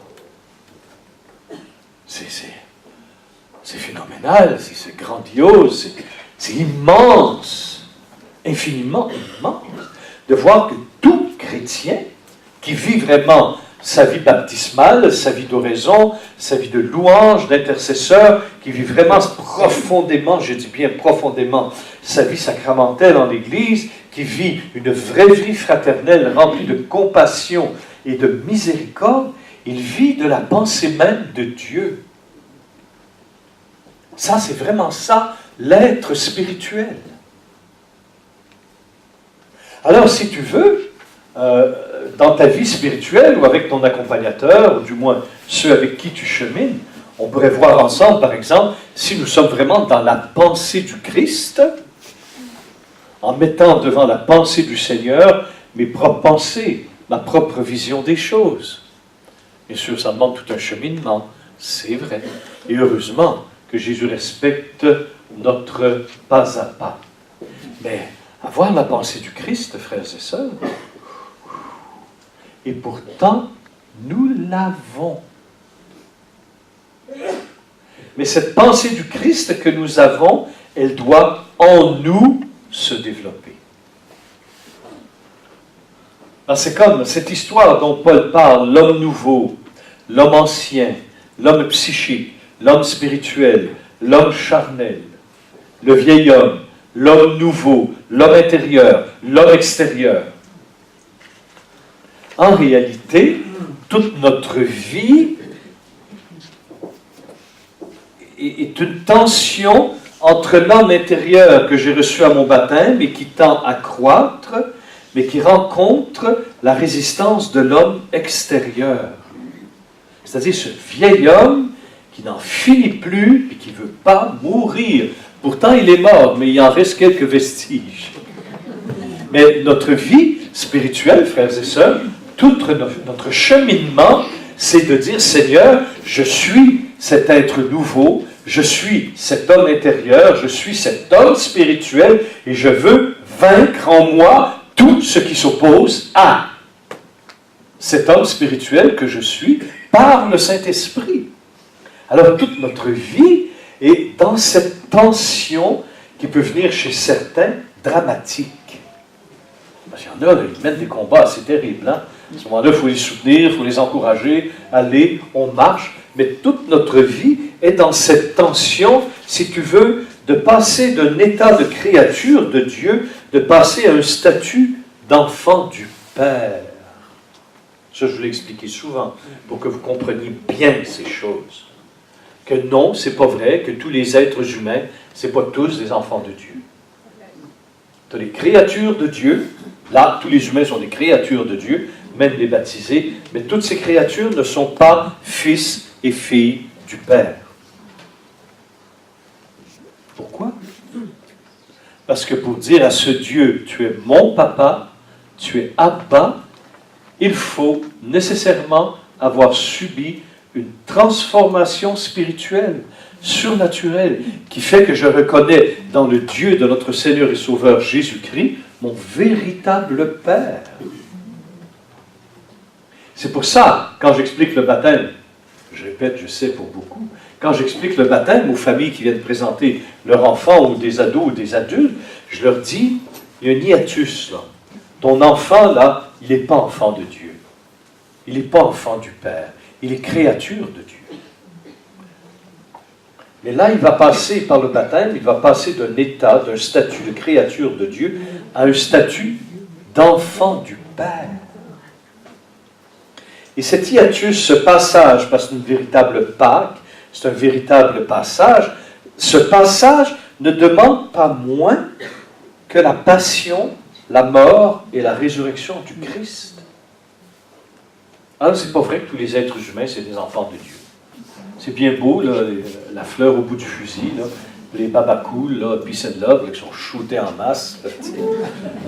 S1: C'est phénoménal, c'est grandiose, c'est immense, infiniment immense, de voir que tout chrétien qui vit vraiment sa vie baptismale, sa vie d'oraison, sa vie de louange, d'intercesseur, qui vit vraiment profondément, je dis bien profondément, sa vie sacramentelle en l'Église, qui vit une vraie vie fraternelle remplie de compassion et de miséricorde, il vit de la pensée même de Dieu. Ça, c'est vraiment ça, l'être spirituel. Alors, si tu veux, dans ta vie spirituelle ou avec ton accompagnateur, ou du moins ceux avec qui tu chemines, on pourrait voir ensemble, par exemple, si nous sommes vraiment dans la pensée du Christ, en mettant devant la pensée du Seigneur mes propres pensées, ma propre vision des choses. Bien sûr, ça demande tout un cheminement, c'est vrai. Et heureusement que Jésus respecte notre pas à pas. Mais avoir la pensée du Christ, frères et sœurs, et pourtant, nous l'avons. Mais cette pensée du Christ que nous avons, elle doit en nous se développer. C'est comme cette histoire dont Paul parle, l'homme nouveau, l'homme ancien, l'homme psychique, l'homme spirituel, l'homme charnel, le vieil homme, l'homme nouveau, l'homme intérieur, l'homme extérieur. En réalité, toute notre vie est une tension entre l'homme intérieur que j'ai reçu à mon baptême et qui tend à croître, mais qui rencontre la résistance de l'homme extérieur. C'est-à-dire ce vieil homme qui n'en finit plus et qui ne veut pas mourir. Pourtant, il est mort, mais il en reste quelques vestiges. Mais notre vie spirituelle, frères et sœurs, tout notre cheminement, c'est de dire, Seigneur, je suis cet être nouveau, je suis cet homme intérieur, je suis cet homme spirituel, et je veux vaincre en moi tout ce qui s'oppose à cet homme spirituel que je suis par le Saint-Esprit. Alors toute notre vie est dans cette tension qui peut venir chez certains dramatique. Parce qu'il y en a, ils mènent des combats assez terribles. Hein? À ce moment-là, il faut les soutenir, il faut les encourager, aller, on marche. Mais toute notre vie est dans cette tension, si tu veux, de passer d'un état de créature de Dieu, de passer à un statut d'enfant du Père. Ça, je vous l'ai expliqué souvent, pour que vous compreniez bien ces choses. Que non, c'est pas vrai, que tous les êtres humains, c'est pas tous des enfants de Dieu. Tu as les créatures de Dieu. Là, tous les humains sont des créatures de Dieu, même les baptisés. Mais toutes ces créatures ne sont pas fils et filles du Père. Pourquoi? Parce que pour dire à ce Dieu, tu es mon papa, tu es Abba, il faut nécessairement avoir subi une transformation spirituelle, surnaturelle, qui fait que je reconnais dans le Dieu de notre Seigneur et Sauveur Jésus-Christ mon véritable Père. C'est pour ça, quand j'explique le baptême, je répète, je sais pour beaucoup, quand j'explique le baptême aux familles qui viennent présenter leur enfant ou des ados ou des adultes, je leur dis, il y a un hiatus là. Ton enfant là, il n'est pas enfant de Dieu. Il n'est pas enfant du Père. Il est créature de Dieu. Mais là, il va passer par le baptême, il va passer d'un état, d'un statut de créature de Dieu à un statut d'enfant du Père. Et cet hiatus, ce passage, parce que c'est une véritable Pâque, c'est un véritable passage, ce passage ne demande pas moins que la passion, la mort et la résurrection du Christ. Alors, c'est pas vrai que tous les êtres humains, c'est des enfants de Dieu. C'est bien beau, là, la fleur au bout du fusil, là, les babacools, là, peace and love, là, qui sont shootés en masse, là,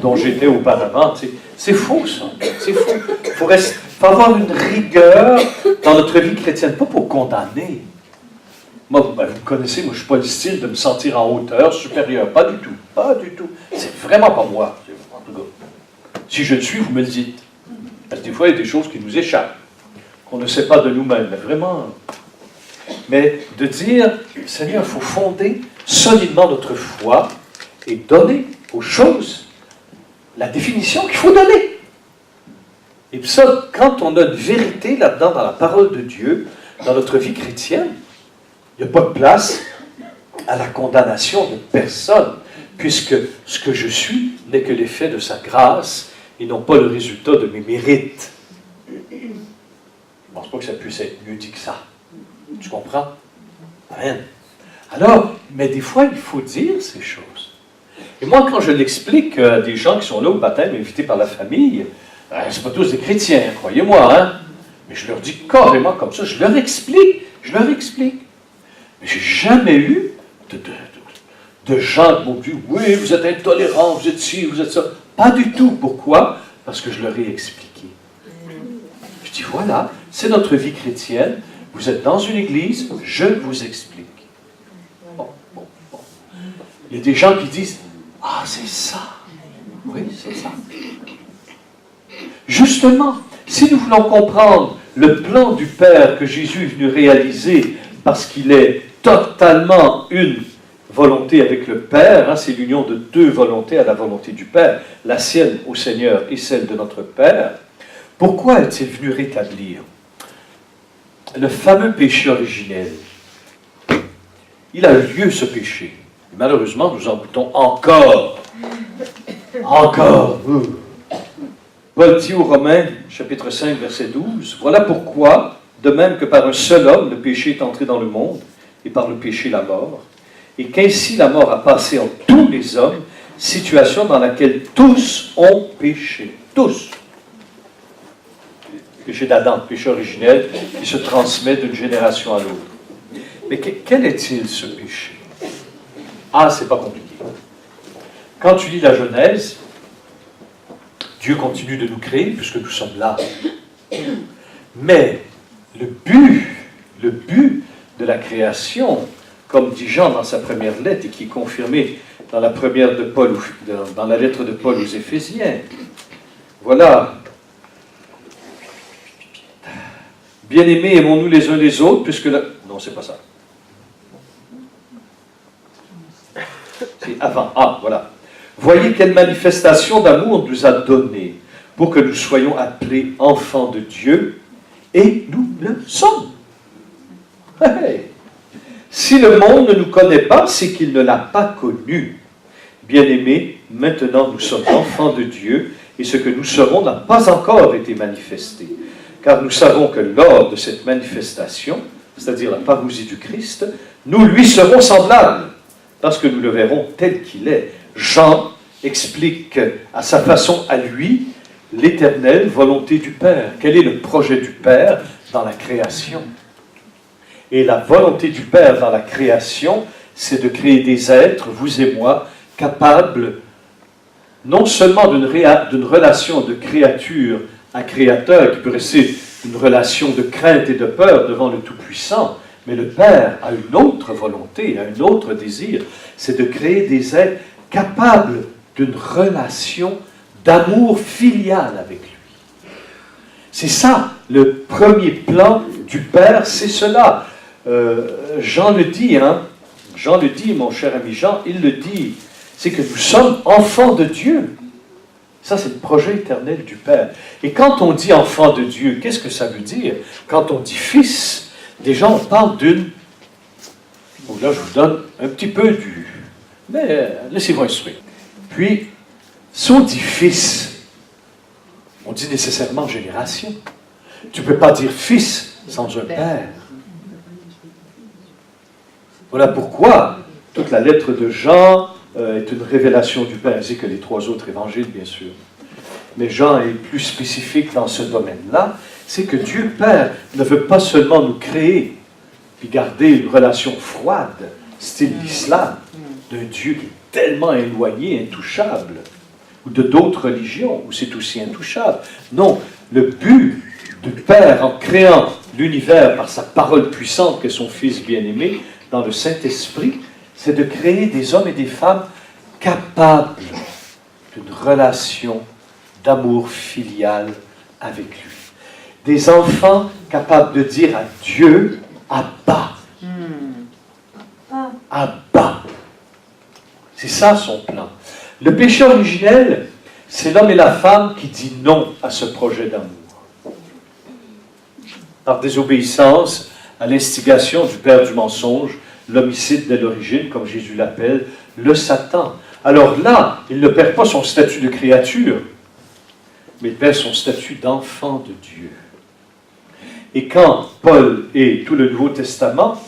S1: dont j'étais auparavant. C'est faux, ça. C'est faux. Il faut avoir une rigueur dans notre vie chrétienne, pas pour condamner. Moi, vous me connaissez, moi, je ne suis pas le style de me sentir en hauteur, supérieur. Pas du tout. Pas du tout. C'est vraiment pas moi. En tout cas. Si je le suis, vous me le dites. Parce que des fois, il y a des choses qui nous échappent, qu'on ne sait pas de nous-mêmes. Mais vraiment. Mais de dire, Seigneur, il faut fonder solidement notre foi et donner aux choses la définition qu'il faut donner. Et puis ça, quand on a une vérité là-dedans, dans la parole de Dieu, dans notre vie chrétienne, il n'y a pas de place à la condamnation de personne, puisque ce que je suis n'est que l'effet de sa grâce et non pas le résultat de mes mérites. Je ne pense pas que ça puisse être mieux dit que ça. Tu comprends? Rien. Alors, mais des fois, il faut dire ces choses. Et moi, quand je l'explique à des gens qui sont là au baptême, invités par la famille, c'est pas tous des chrétiens, croyez-moi, hein? Mais je leur dis carrément comme ça, je leur explique. Mais j'ai jamais eu de gens qui m'ont dit, oui, vous êtes intolérants, vous êtes ci, vous êtes ça. Pas du tout. Pourquoi? Parce que je leur ai expliqué. Je dis, voilà, c'est notre vie chrétienne. Vous êtes dans une église, je vous explique. Bon. Il y a des gens qui disent, ah, c'est ça. Oui, c'est ça. Justement, si nous voulons comprendre le plan du Père que Jésus est venu réaliser, parce qu'il est totalement une volonté avec le Père, hein, c'est l'union de deux volontés à la volonté du Père, la sienne au Seigneur et celle de notre Père, pourquoi est-il venu rétablir le fameux péché originel? Il a eu lieu ce péché. Et malheureusement, nous en goûtons encore. Encore. Paul dit aux Romains, chapitre 5, verset 12, « Voilà pourquoi, de même que par un seul homme, le péché est entré dans le monde, et par le péché la mort, et qu'ainsi la mort a passé en tous les hommes, situation dans laquelle tous ont péché. » Tous. Le péché d'Adam, le péché originel, qui se transmet d'une génération à l'autre. Mais quel est-il, ce péché? Ah, c'est pas compliqué. Quand tu lis la Genèse, Dieu continue de nous créer, puisque nous sommes là. Mais le but de la création, comme dit Jean dans sa première lettre, et qui est confirmé dans la première de Paul, dans la lettre de Paul aux Éphésiens, voilà. Bien-aimés, aimons-nous les uns les autres, puisque la... Non, c'est pas ça. C'est avant. Ah, voilà. Voyez quelle manifestation d'amour on nous a donné pour que nous soyons appelés enfants de Dieu, et nous le sommes. Hey. Si le monde ne nous connaît pas, c'est qu'il ne l'a pas connu. Bien-aimés, maintenant nous sommes enfants de Dieu, et ce que nous serons n'a pas encore été manifesté. Car nous savons que lors de cette manifestation, c'est-à-dire la parousie du Christ, nous lui serons semblables, parce que nous le verrons tel qu'il est. Jean, explique à sa façon à lui l'éternelle volonté du Père. Quel est le projet du Père dans la création? Et la volonté du Père dans la création, c'est de créer des êtres, vous et moi, capables non seulement d'une relation de créature à créateur, qui peut rester une relation de crainte et de peur devant le Tout-Puissant, mais le Père a une autre volonté, a un autre désir, c'est de créer des êtres capables d'une relation d'amour filial avec lui. C'est ça, le premier plan du Père, c'est cela. Jean le dit, mon cher ami Jean, il le dit, c'est que nous sommes enfants de Dieu. Ça, c'est le projet éternel du Père. Et quand on dit enfant de Dieu, qu'est-ce que ça veut dire? Quand on dit fils, déjà on parle d'une... Bon, là, je vous donne un petit peu du... Mais laissez-moi instruire. Puis, si on dit fils, on dit nécessairement génération. Tu ne peux pas dire fils sans un père. Voilà pourquoi toute la lettre de Jean est une révélation du Père, ainsi que les 3 autres évangiles, bien sûr. Mais Jean est plus spécifique dans ce domaine-là, c'est que Dieu Père ne veut pas seulement nous créer, puis garder une relation froide, style l'islam, d'un Dieu qui est tellement éloigné, intouchable, ou de d'autres religions, où c'est aussi intouchable. Non, le but du Père, en créant l'univers par sa parole puissante, que son Fils bien-aimé, dans le Saint-Esprit, c'est de créer des hommes et des femmes capables d'une relation d'amour filial avec lui. Des enfants capables de dire à Dieu, Abba. Abba. C'est ça son plan. Le péché originel, c'est l'homme et la femme qui disent non à ce projet d'amour. Par désobéissance à l'instigation du père du mensonge, l'homicide dès l'origine, comme Jésus l'appelle, le Satan. Alors là, il ne perd pas son statut de créature, mais il perd son statut d'enfant de Dieu. Et quand Paul et tout le Nouveau Testament,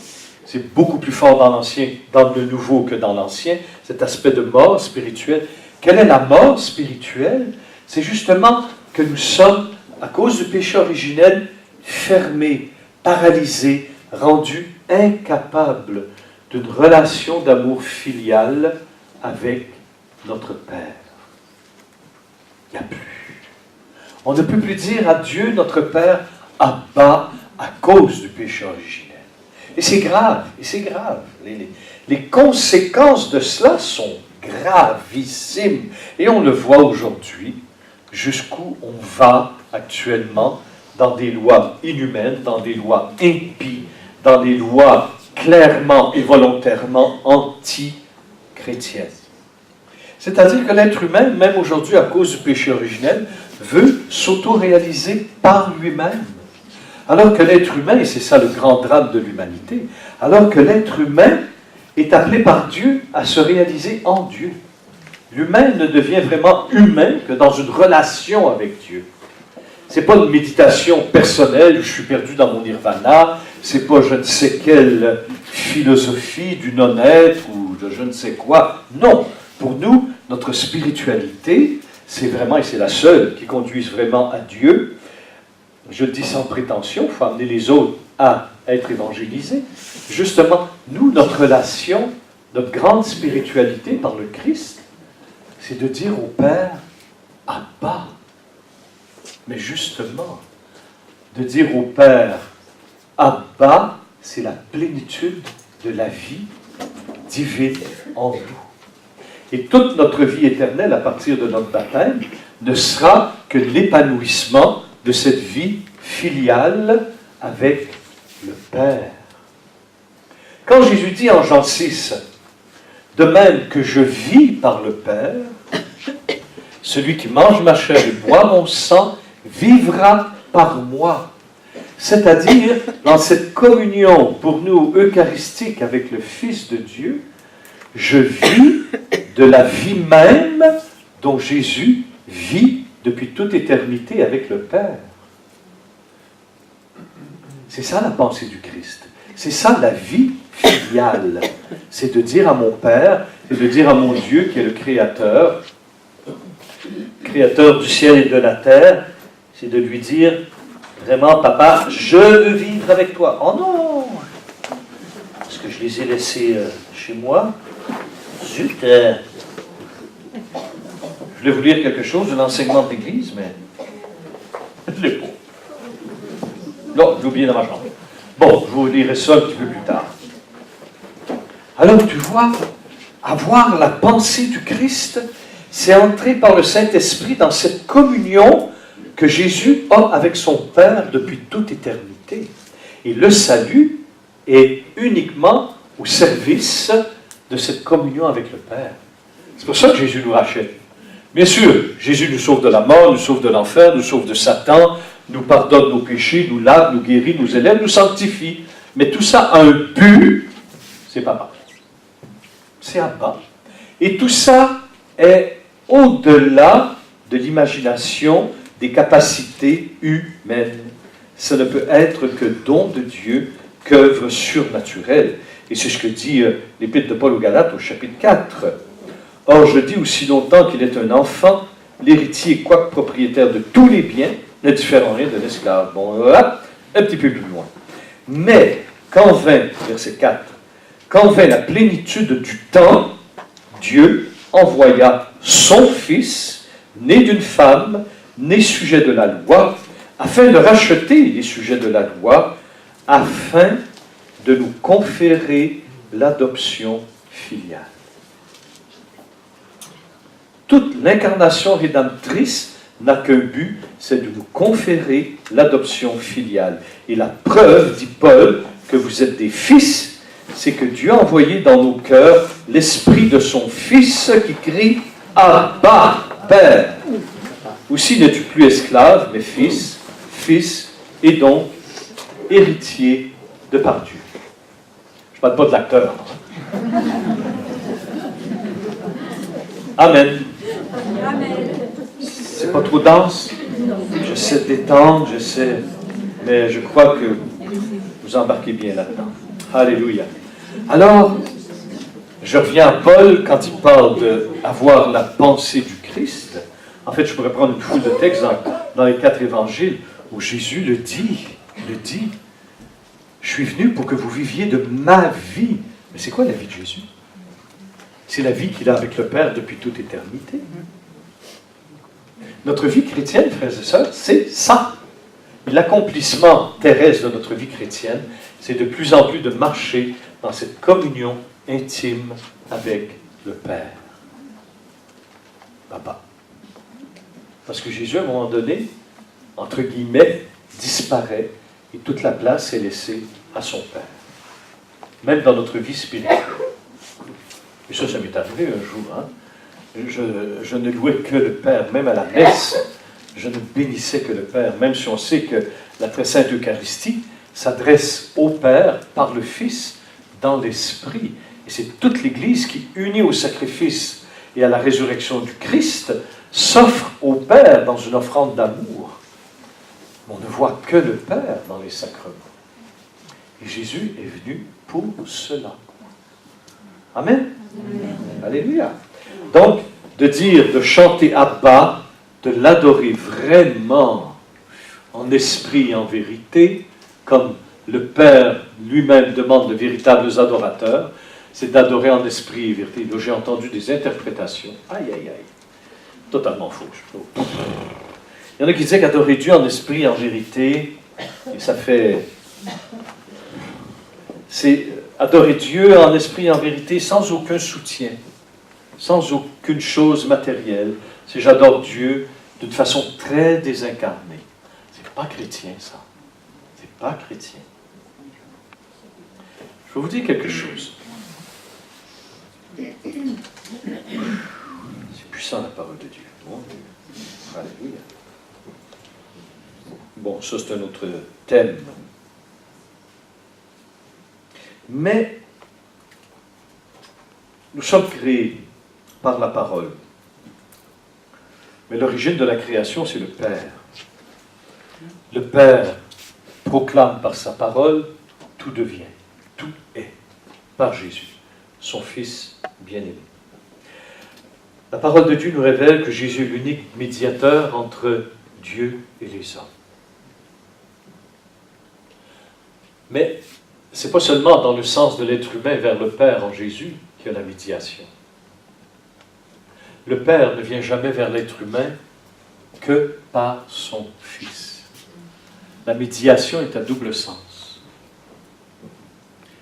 S1: c'est beaucoup plus fort dans le Nouveau que dans l'Ancien, cet aspect de mort spirituelle. Quelle est la mort spirituelle? C'est justement que nous sommes, à cause du péché originel, fermés, paralysés, rendus incapables d'une relation d'amour filial avec notre Père. Il n'y a plus. On ne peut plus dire à Dieu, notre Père, Abba, à cause du péché originel. Et c'est grave, et c'est grave. Les conséquences de cela sont gravissimes. Et on le voit aujourd'hui, jusqu'où on va actuellement dans des lois inhumaines, dans des lois impies, dans des lois clairement et volontairement anti-chrétiennes. C'est-à-dire que l'être humain, même aujourd'hui à cause du péché originel, veut s'auto-réaliser par lui-même. Alors que l'être humain, et c'est ça le grand drame de l'humanité, alors que l'être humain est appelé par Dieu à se réaliser en Dieu. L'humain ne devient vraiment humain que dans une relation avec Dieu. Ce n'est pas une méditation personnelle, je suis perdu dans mon nirvana, c'est pas je ne sais quelle philosophie du non-être ou de je ne sais quoi. Non, pour nous, notre spiritualité, c'est vraiment, et c'est la seule qui conduise vraiment à Dieu. Je le dis sans prétention, il faut amener les autres à être évangélisés. Justement, nous, notre relation, notre grande spiritualité par le Christ, c'est de dire au Père, Abba. Mais justement, de dire au Père, Abba, c'est la plénitude de la vie divine en nous. Et toute notre vie éternelle, à partir de notre baptême, ne sera que l'épanouissement de cette vie filiale avec le Père. Quand Jésus dit en Jean 6, « De même que je vis par le Père, celui qui mange ma chair et boit mon sang vivra par moi. » C'est-à-dire, dans cette communion pour nous eucharistique avec le Fils de Dieu, je vis de la vie même dont Jésus vit depuis toute éternité avec le Père. C'est ça la pensée du Christ. C'est ça la vie filiale. C'est de dire à mon Père, c'est de dire à mon Dieu qui est le Créateur, Créateur du ciel et de la terre, c'est de lui dire, vraiment, papa, je veux vivre avec toi. Oh non! Parce que je les ai laissés chez moi. Zut! Je voulais vous lire quelque chose de l'enseignement de l'Église, mais je ne l'ai pas. Non, je l'ai oublié dans ma chambre. Bon, je vous lirai ça un petit peu plus tard. Alors, tu vois, avoir la pensée du Christ, c'est entrer par le Saint-Esprit dans cette communion que Jésus a avec son Père depuis toute éternité. Et le salut est uniquement au service de cette communion avec le Père. C'est pour ça que Jésus nous rachète. Bien sûr, Jésus nous sauve de la mort, nous sauve de l'enfer, nous sauve de Satan, nous pardonne nos péchés, nous lave, nous guérit, nous élève, nous sanctifie. Mais tout ça a un but, c'est Papa. C'est Abba. Et tout ça est au-delà de l'imagination, des capacités humaines. Ça ne peut être que don de Dieu, qu'œuvre surnaturelle. Et c'est ce que dit l'Épître de Paul aux Galates au chapitre 4. Or, je dis aussi longtemps qu'il est un enfant, l'héritier, quoique propriétaire de tous les biens, ne diffère rien de l'esclave. Bon, voilà, un petit peu plus loin. Mais, quand vint, verset 4, quand vint la plénitude du temps, Dieu envoya son Fils, né d'une femme, né sujet de la loi, afin de racheter les sujets de la loi, afin de nous conférer l'adoption filiale. Toute l'incarnation rédemptrice n'a qu'un but, c'est de nous conférer l'adoption filiale. Et la preuve, dit Paul, que vous êtes des fils, c'est que Dieu a envoyé dans nos cœurs l'esprit de son Fils qui crie « Abba, Père ». Aussi n'es-tu plus esclave, mais fils, fils, et donc héritier de par Dieu. Je ne parle pas de l'acteur. Amen. C'est pas trop dense. J'essaie de détendre, mais je crois que vous embarquez bien là-dedans. Alléluia. Alors, je reviens à Paul quand il parle d'avoir la pensée du Christ. En fait, je pourrais prendre une foule de textes dans les 4 évangiles où Jésus le dit. Je suis venu pour que vous viviez de ma vie. Mais c'est quoi la vie de Jésus? C'est la vie qu'il a avec le Père depuis toute éternité. Notre vie chrétienne, frères et sœurs, c'est ça. L'accomplissement terrestre de notre vie chrétienne, c'est de plus en plus de marcher dans cette communion intime avec le Père. Papa. Parce que Jésus, à un moment donné, entre guillemets, disparaît et toute la place est laissée à son Père. Même dans notre vie spirituelle. Et ça m'est arrivé un jour. Hein. Je ne louais que le Père, même à la messe. Je ne bénissais que le Père, même si on sait que la très sainte Eucharistie s'adresse au Père par le Fils dans l'Esprit. Et c'est toute l'Église qui, unie au sacrifice et à la résurrection du Christ, s'offre au Père dans une offrande d'amour. On ne voit que le Père dans les sacrements. Et Jésus est venu pour cela. Amen. Amen. Alléluia. Donc, de chanter Abba, de l'adorer vraiment en esprit et en vérité, comme le Père lui-même demande de véritables adorateurs, c'est d'adorer en esprit et vérité. Là, j'ai entendu des interprétations. Aïe, aïe, aïe. Totalement faux. Il y en a qui disaient qu'adorer Dieu en esprit et en vérité, et ça fait... C'est adorer Dieu en esprit et en vérité sans aucun soutien, sans aucune chose matérielle. C'est j'adore Dieu d'une façon très désincarnée. C'est pas chrétien, ça. C'est pas chrétien. Je vais vous dire quelque chose. C'est puissant la parole de Dieu. Bon, alléluia. Bon, ça c'est un autre thème. Mais nous sommes créés par la parole. Mais l'origine de la création, c'est le Père. Le Père proclame par sa parole, tout devient, tout est, par Jésus, son Fils bien-aimé. La parole de Dieu nous révèle que Jésus est l'unique médiateur entre Dieu et les hommes. Mais ce n'est pas seulement dans le sens de l'être humain vers le Père en Jésus qu'il y a la médiation. Le Père ne vient jamais vers l'être humain que par son Fils. La médiation est à double sens.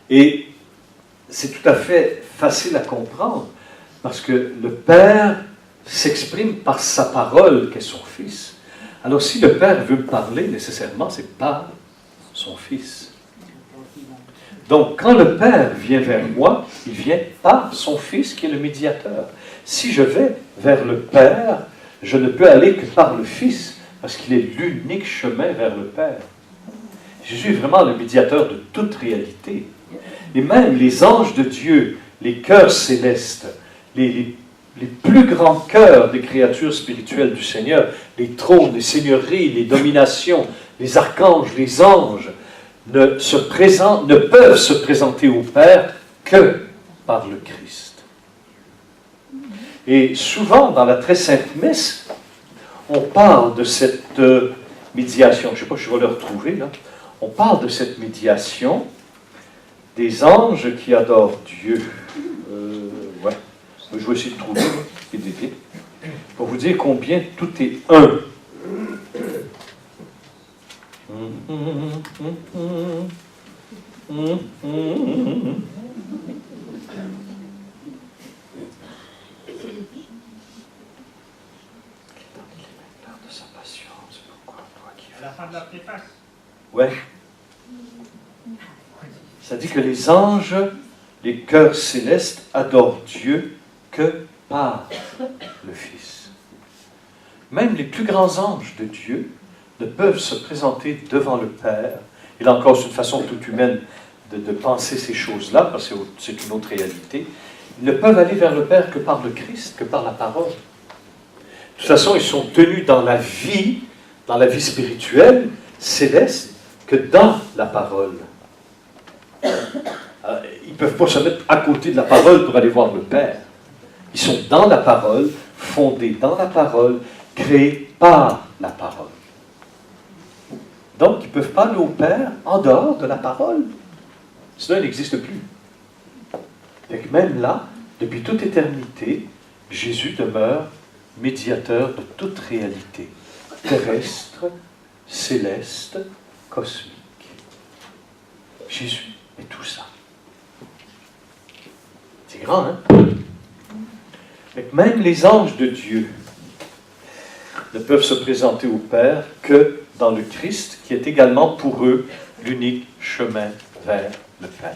S1: Et c'est tout à fait facile à comprendre, parce que le Père s'exprime par sa parole, qu'est son Fils. Alors si le Père veut me parler, nécessairement, c'est par son Fils. Donc, quand le Père vient vers moi, il vient par son Fils qui est le médiateur. Si je vais vers le Père, je ne peux aller que par le Fils, parce qu'il est l'unique chemin vers le Père. Jésus est vraiment le médiateur de toute réalité. Et même les anges de Dieu, les cœurs célestes, les plus grands cœurs des créatures spirituelles du Seigneur, les trônes, les seigneuries, les dominations, les archanges, les anges, ne peuvent se présenter au Père que par le Christ. Et souvent, dans la très sainte messe, on parle de cette médiation. Je ne sais pas si je vais le retrouver, là. On parle de cette médiation des anges qui adorent Dieu. Ouais. Je vais essayer de trouver, pour vous dire combien tout est un.
S2: À la fin de la préface.
S1: Ouais. Ça dit que les anges, les cœurs célestes, adorent Dieu que par le Fils. Même les plus grands anges de Dieu ne peuvent se présenter devant le Père. Et là encore, c'est une façon toute humaine de penser ces choses-là, parce que c'est une autre réalité. Ils ne peuvent aller vers le Père que par le Christ, que par la parole. De toute façon, ils sont tenus dans la vie spirituelle, céleste, que dans la parole. Ils ne peuvent pas se mettre à côté de la parole pour aller voir le Père. Ils sont dans la parole, fondés dans la parole, créés par la parole. Donc, ils ne peuvent pas aller au Père en dehors de la parole. Sinon, il n'existe plus. Et même là, depuis toute éternité, Jésus demeure médiateur de toute réalité, terrestre, céleste, cosmique. Jésus est tout ça. C'est grand, hein? Et même les anges de Dieu ne peuvent se présenter au Père que dans le Christ, qui est également pour eux l'unique chemin vers le Père.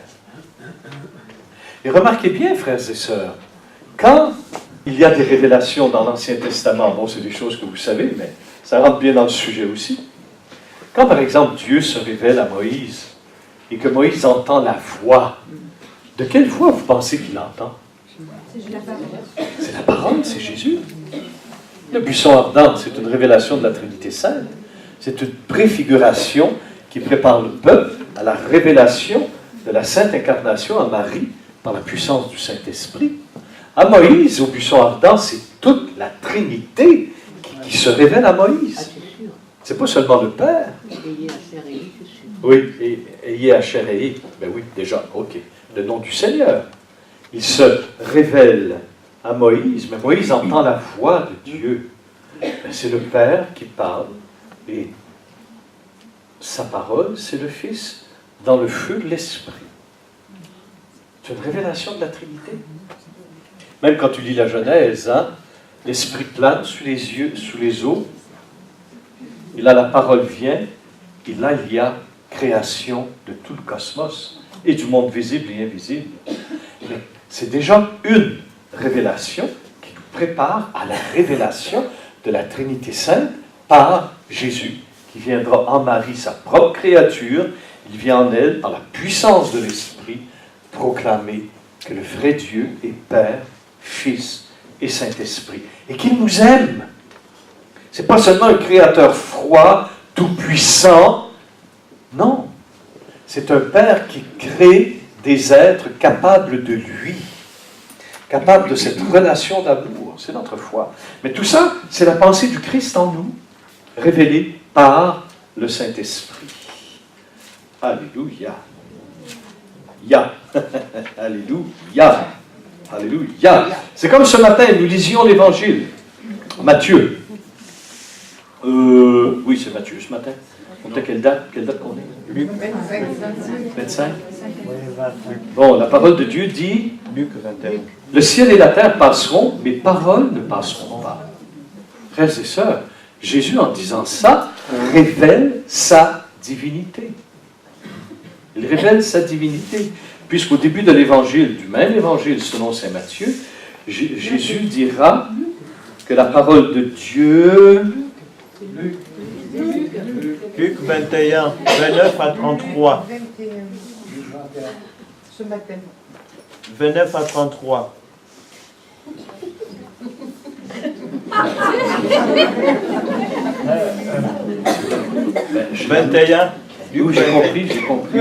S1: Et remarquez bien, frères et sœurs, quand il y a des révélations dans l'Ancien Testament, bon, c'est des choses que vous savez, mais ça rentre bien dans le sujet aussi. Quand, par exemple, Dieu se révèle à Moïse, et que Moïse entend la voix, de quelle voix vous pensez qu'il entend? C'est la parole, c'est Jésus. Le buisson ardent, c'est une révélation de la Trinité Sainte. C'est une préfiguration qui prépare le peuple à la révélation de la Sainte Incarnation à Marie par la puissance du Saint-Esprit. À Moïse, au buisson ardent, c'est toute la Trinité qui se révèle à Moïse. C'est pas seulement le Père. Oui, ayez Hachéréi. Ben oui, déjà, ok. Le nom du Seigneur. Il se révèle à Moïse, mais Moïse entend la voix de Dieu. C'est le Père qui parle, et sa parole, c'est le Fils, dans le feu de l'Esprit. C'est une révélation de la Trinité. Même quand tu lis la Genèse, hein, l'Esprit plane sous les eaux, et là la parole vient, et là il y a création de tout le cosmos, et du monde visible et invisible. Mais c'est déjà une révélation qui nous prépare à la révélation de la Trinité Sainte par Jésus, qui viendra en Marie, sa propre créature. Il vient en elle, par la puissance de l'Esprit, proclamer que le vrai Dieu est Père, Fils et Saint-Esprit, et qu'il nous aime. Ce n'est pas seulement un créateur froid, tout-puissant. Non, c'est un Père qui crée des êtres capables de lui, capables de cette relation d'amour. c'est notre foi. Mais tout ça, c'est la pensée du Christ en nous, révélée par le Saint-Esprit. Alléluia. Ya. Alléluia. Alléluia. C'est comme ce matin, nous lisions l'Évangile. Matthieu. Oui, c'est Matthieu ce matin. On était quelle date qu'on est?
S3: Luc
S1: 25. Bon, la parole de Dieu dit,
S3: Luc 21.
S1: le ciel et la terre passeront, mes paroles ne passeront pas. Frères et sœurs, Jésus, en disant ça, révèle sa divinité. Il révèle sa divinité. Puisqu'au début de l'évangile, du même évangile selon saint Matthieu, Jésus dira que la parole de Dieu...
S3: Luc 21, 29 à 33.
S4: Ce matin.
S3: 29 à 33.
S1: Je
S3: 21.
S1: Oui, j'ai compris.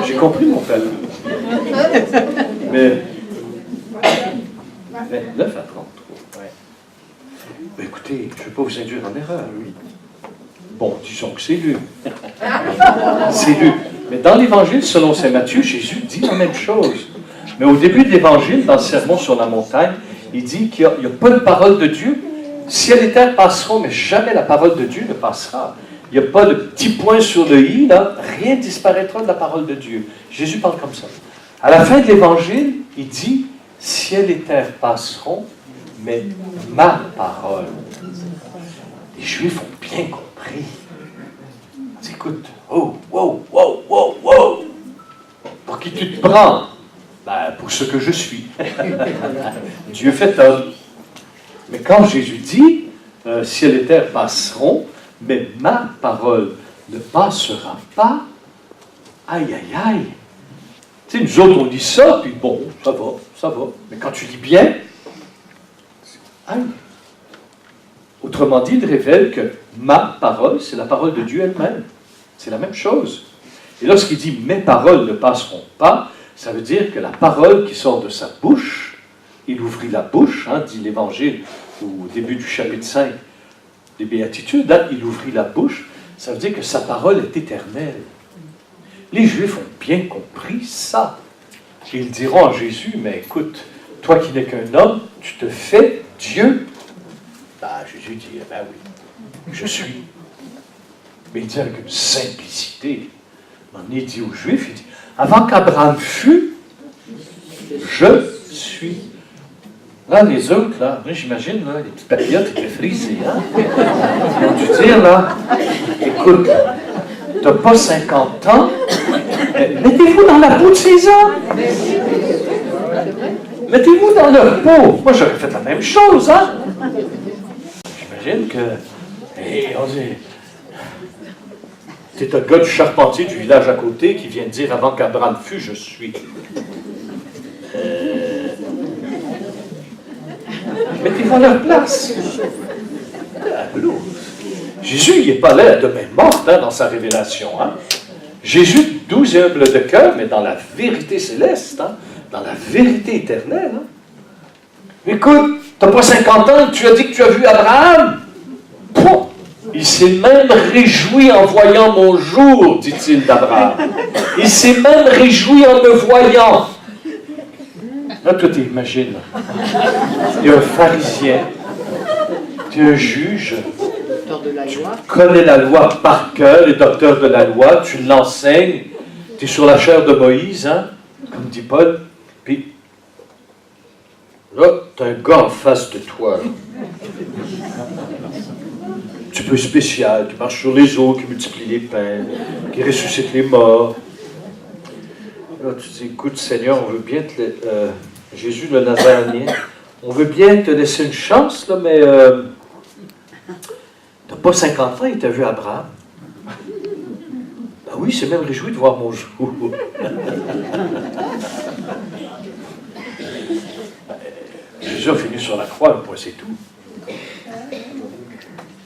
S1: J'ai compris, mon frère. Mais 29 à 33. Ouais. Mais écoutez, je ne vais pas vous induire en erreur, oui. Bon, disons que c'est lu. C'est lu. Mais dans l'Évangile, selon saint Matthieu, Jésus dit la même chose. Mais au début de l'Évangile, dans le Sermon sur la montagne, il dit qu'il n'y a pas de parole de Dieu. Ciel et terre passeront, mais jamais la parole de Dieu ne passera. Il n'y a pas de petit point sur le i, là. Rien ne disparaîtra de la parole de Dieu. Jésus parle comme ça. À la fin de l'Évangile, il dit, ciel et terre passeront, mais ma parole. Les Juifs ont bien compris. Écoute, wow. Pour qui tu te prends? Ben, pour ce que je suis. Dieu fait homme. Mais quand Jésus dit, ciel et terre passeront, mais ma parole ne passera pas, aïe. Tu sais, nous autres, on dit ça, puis bon, ça va. Mais quand tu lis bien, aïe. Autrement dit, il révèle que ma parole, c'est la parole de Dieu elle-même. C'est la même chose. Et lorsqu'il dit « mes paroles ne passeront pas », ça veut dire que la parole qui sort de sa bouche, il ouvrit la bouche, dit l'Évangile au début du chapitre 5 des Béatitudes, il ouvrit la bouche, ça veut dire que sa parole est éternelle. Les Juifs ont bien compris ça. Ils diront à Jésus « mais écoute, toi qui n'es qu'un homme, tu te fais Dieu ». Jésus dit, ben oui, je suis. Mais il dit avec une simplicité. Il dit aux Juifs, il dit, avant qu'Abraham fût, je suis. Là, les autres, là, j'imagine, là, les petits papillotes étaient frisés, Ils ont dû dire, là, écoute, t'as pas 50 ans, mettez-vous dans la peau de ces hommes. Mettez-vous dans leur peau. Moi, j'aurais fait la même chose, J'imagine que, on dit, c'est un gars du charpentier du village à côté qui vient de dire avant qu'Abraham fût, je suis. Mettez-vous à leur place. Jésus, il n'est pas là à demain morte dans sa révélation. Jésus, doux et humble de cœur, mais dans la vérité céleste, dans la vérité éternelle. Écoute, tu n'as pas 50 ans, tu as dit que tu as vu Abraham. Pouh! Il s'est même réjoui en voyant mon jour, dit-il d'Abraham. Il s'est même réjoui en me voyant. Là, toi, t'imagines. Tu es un pharisien. Tu es un juge. Tu connais la loi par cœur, le docteur de la loi. Tu l'enseignes. Tu es sur la chair de Moïse, comme dit Paul. Puis, là, tu as un gars en face de toi. Un petit peu spécial, qui marche sur les eaux, qui multiplie les pains, qui ressuscite les morts. Là, tu dis, écoute, Seigneur, on veut bien te... Jésus le Nazaréen, on veut bien te laisser une chance, là, mais t'as pas 50 ans et t'as vu Abraham. Ben oui, c'est même réjoui de voir mon jour. Jésus a fini sur la croix, un point, c'est tout.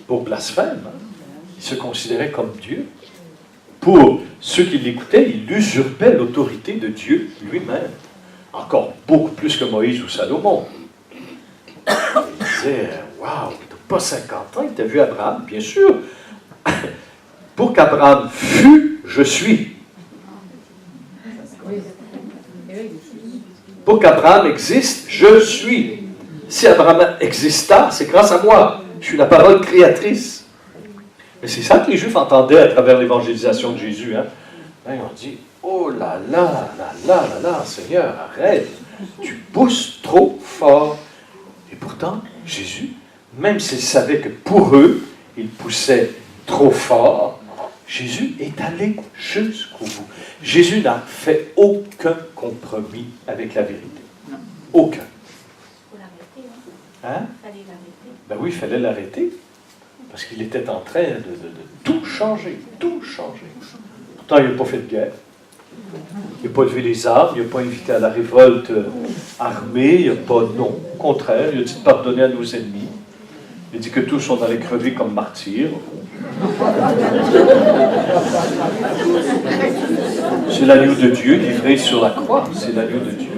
S1: Pour blasphème, il se considérait comme Dieu. Pour ceux qui l'écoutaient, il usurpait l'autorité de Dieu lui-même. Encore beaucoup plus que Moïse ou Salomon. disait, waouh, tu n'as pas 50 ans, tu as vu Abraham, bien sûr. Pour qu'Abraham fût, je suis. Pour qu'Abraham existe, je suis. Si Abraham exista, c'est grâce à moi. Je suis la parole créatrice. Mais c'est ça que les Juifs entendaient à travers l'évangélisation de Jésus. Hein? Là, ils ont dit, oh là là, là là là là, Seigneur, arrête. Tu pousses trop fort. Et pourtant, Jésus, même s'il savait que pour eux, il poussait trop fort, Jésus est allé jusqu'au bout. Jésus n'a fait aucun compromis avec la vérité. Aucun.
S4: Il faut l'arrêter.
S1: Hein?
S4: Il fallait l'arrêter.
S1: Ben oui, il fallait l'arrêter. Parce qu'il était en train de tout changer. Tout changer. Pourtant, il n'a pas fait de guerre. Il n'a pas levé les armes. Il n'a pas invité à la révolte armée. Il n'a pas... Non, au contraire. Il a dit de pardonner à nos ennemis. Il a dit que tous on allait crever comme martyrs. C'est l'agneau de Dieu livré sur la croix. C'est l'agneau de Dieu.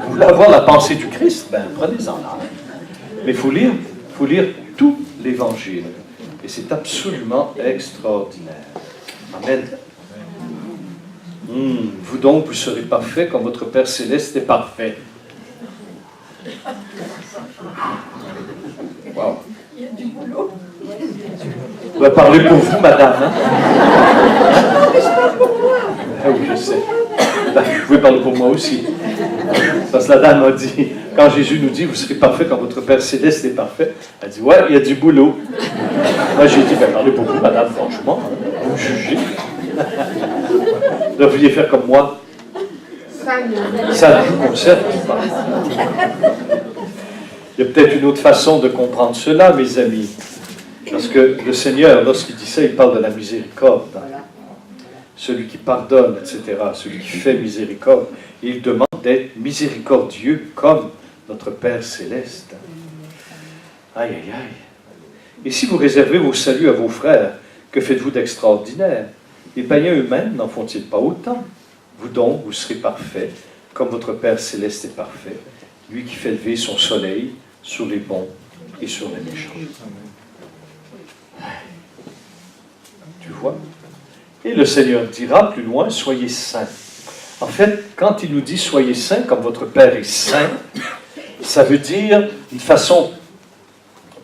S1: Vous voulez avoir la pensée du Christ? Ben, prenez-en là. Mais il faut lire tout l'Évangile. Et c'est absolument extraordinaire. Amen. Vous donc, vous serez parfaits comme votre Père Céleste est parfait. Wow.
S4: Il y a du boulot.
S1: On va parler pour vous, madame. Hein? Ah oui, je sais. Ben, vous pouvez parler pour moi aussi. Parce que la dame a dit, quand Jésus nous dit, vous serez parfait quand votre Père Céleste est parfait, elle dit, ouais, il y a du boulot. Moi, j'ai dit, ben, parlez pour vous, madame, franchement. Hein? Vous me jugez. Vous devriez faire comme moi. Ça ne vous concerne pas. Il y a peut-être une autre façon de comprendre cela, mes amis. Parce que le Seigneur, lorsqu'il dit ça, il parle de la miséricorde. Celui qui pardonne, etc. Celui qui fait miséricorde. Et il demande d'être miséricordieux comme notre Père Céleste. Aïe, aïe, aïe. Et si vous réservez vos saluts à vos frères, que faites-vous d'extraordinaire? Les païens eux-mêmes n'en font-ils pas autant? Vous donc, vous serez parfaits, comme votre Père Céleste est parfait, lui qui fait lever son soleil sur les bons et sur les méchants. Tu vois? Et le Seigneur dira plus loin, soyez saints. En fait, quand il nous dit soyez saints, comme votre Père est saint, ça veut dire une façon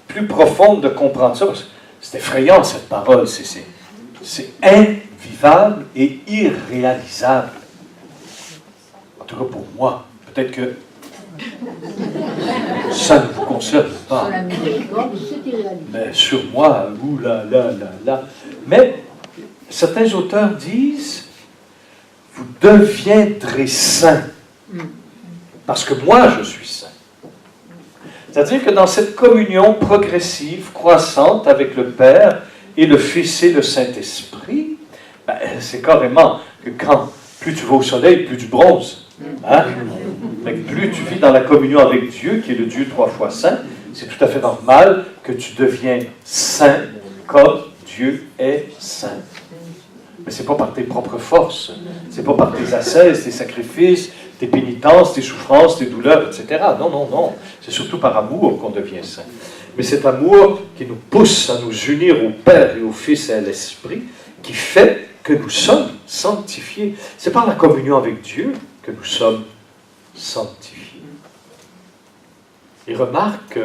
S1: plus profonde de comprendre ça. C'est effrayant cette parole, c'est invivable et irréalisable. En tout cas pour moi. Peut-être que ça ne vous concerne pas. Mais sur moi, là. Mais certains auteurs disent, vous deviendrez saints. Parce que moi, je suis saint. C'est-à-dire que dans cette communion progressive, croissante avec le Père et le Fils et le Saint-Esprit, ben, c'est carrément que quand plus tu vas au soleil, plus tu bronzes. Hein? Plus tu vis dans la communion avec Dieu, qui est le Dieu 3 fois saint, c'est tout à fait normal que tu deviennes saint comme Dieu est saint. Mais ce n'est pas par tes propres forces, ce n'est pas par tes ascèses, tes sacrifices, tes pénitences, tes souffrances, tes douleurs, etc. Non. C'est surtout par amour qu'on devient saint. Mais cet amour qui nous pousse à nous unir au Père et au Fils et à l'Esprit, qui fait que nous sommes sanctifiés. C'est par la communion avec Dieu que nous sommes sanctifiés. Et remarque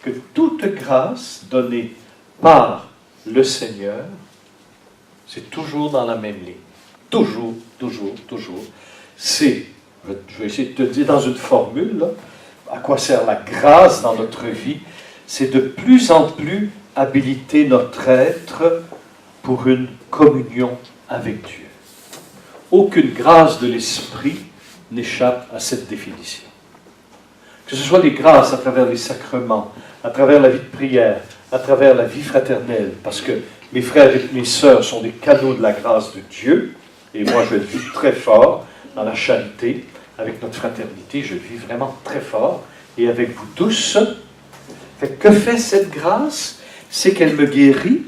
S1: que toute grâce donnée par le Seigneur, c'est toujours dans la même ligne. Toujours. C'est, je vais essayer de te dire dans une formule, là, à quoi sert la grâce dans notre vie, c'est de plus en plus habiliter notre être pour une communion avec Dieu. Aucune grâce de l'Esprit n'échappe à cette définition. Que ce soit les grâces à travers les sacrements, à travers la vie de prière, à travers la vie fraternelle, parce que mes frères et mes sœurs sont des canaux de la grâce de Dieu, et moi je le vis très fort dans la charité, avec notre fraternité, je le vis vraiment très fort, et avec vous tous. Que fait cette grâce? C'est qu'elle me guérit,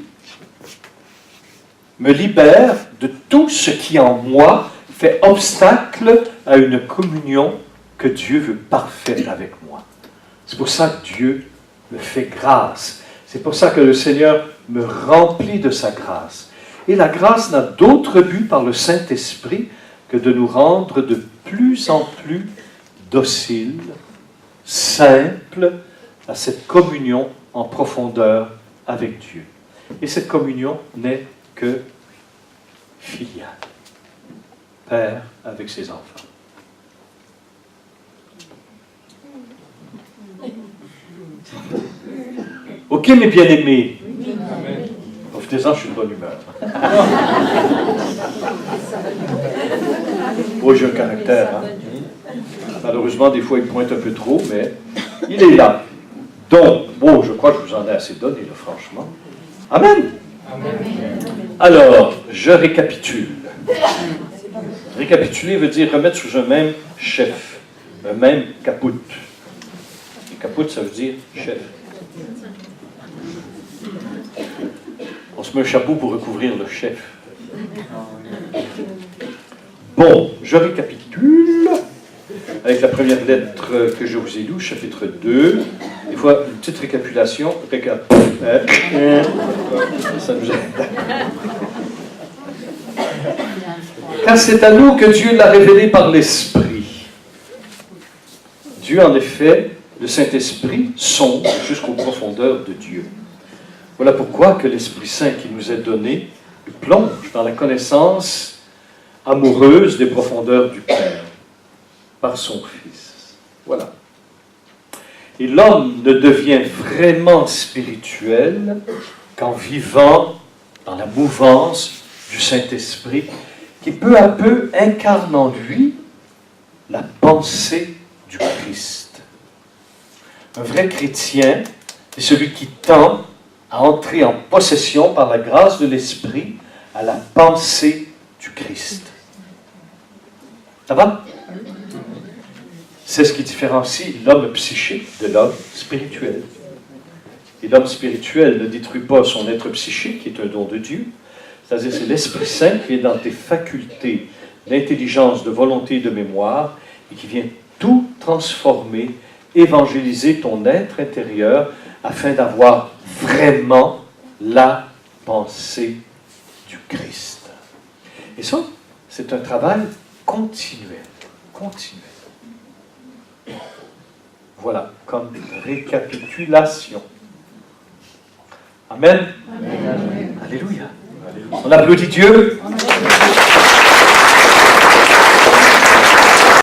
S1: me libère de tout ce qui en moi fait obstacle à une communion que Dieu veut parfaite avec moi. C'est pour ça que Dieu me fait grâce. C'est pour ça que le Seigneur me remplit de sa grâce. Et la grâce n'a d'autre but par le Saint-Esprit que de nous rendre de plus en plus dociles, simples à cette communion en profondeur avec Dieu. Et cette communion n'est que filiale. Père avec ses enfants. Ok, mes bien-aimés. Profitez-en, je suis de bonne humeur. Oh, j'ai un caractère. Hein? Malheureusement, des fois, il pointe un peu trop, mais il est là. Donc, bon, je crois que je vous en ai assez donné, là, franchement. Amen. Alors, je récapitule. Récapituler veut dire remettre sous un même chef, un même caput. Et caput, ça veut dire chef. On se met un chapeau pour recouvrir le chef. Bon, je récapitule avec la première lettre que je vous ai lue, chapitre 2. Des fois, une petite récapitulation. Ça nous aide. Car c'est à nous que Dieu l'a révélé par l'Esprit. Dieu, en effet, le Saint-Esprit, sonde jusqu'aux profondeurs de Dieu. Voilà pourquoi que l'Esprit Saint qui nous est donné nous plonge dans la connaissance amoureuse des profondeurs du Père, par son Fils. Voilà. Et l'homme ne devient vraiment spirituel qu'en vivant dans la mouvance du Saint-Esprit, qui peu à peu incarne en lui la pensée du Christ. Un vrai chrétien est celui qui tend à entrer en possession par la grâce de l'Esprit à la pensée du Christ. Ça va? C'est ce qui différencie l'homme psychique de l'homme spirituel. Et l'homme spirituel ne détruit pas son être psychique, qui est un don de Dieu. C'est-à-dire c'est l'Esprit Saint qui est dans tes facultés d'intelligence, de volonté et de mémoire, et qui vient tout transformer, évangéliser ton être intérieur, afin d'avoir vraiment la pensée du Christ. Et ça, c'est un travail continuel. Continuel. Voilà, comme récapitulation. Amen. Amen. Alléluia. On applaudit Dieu.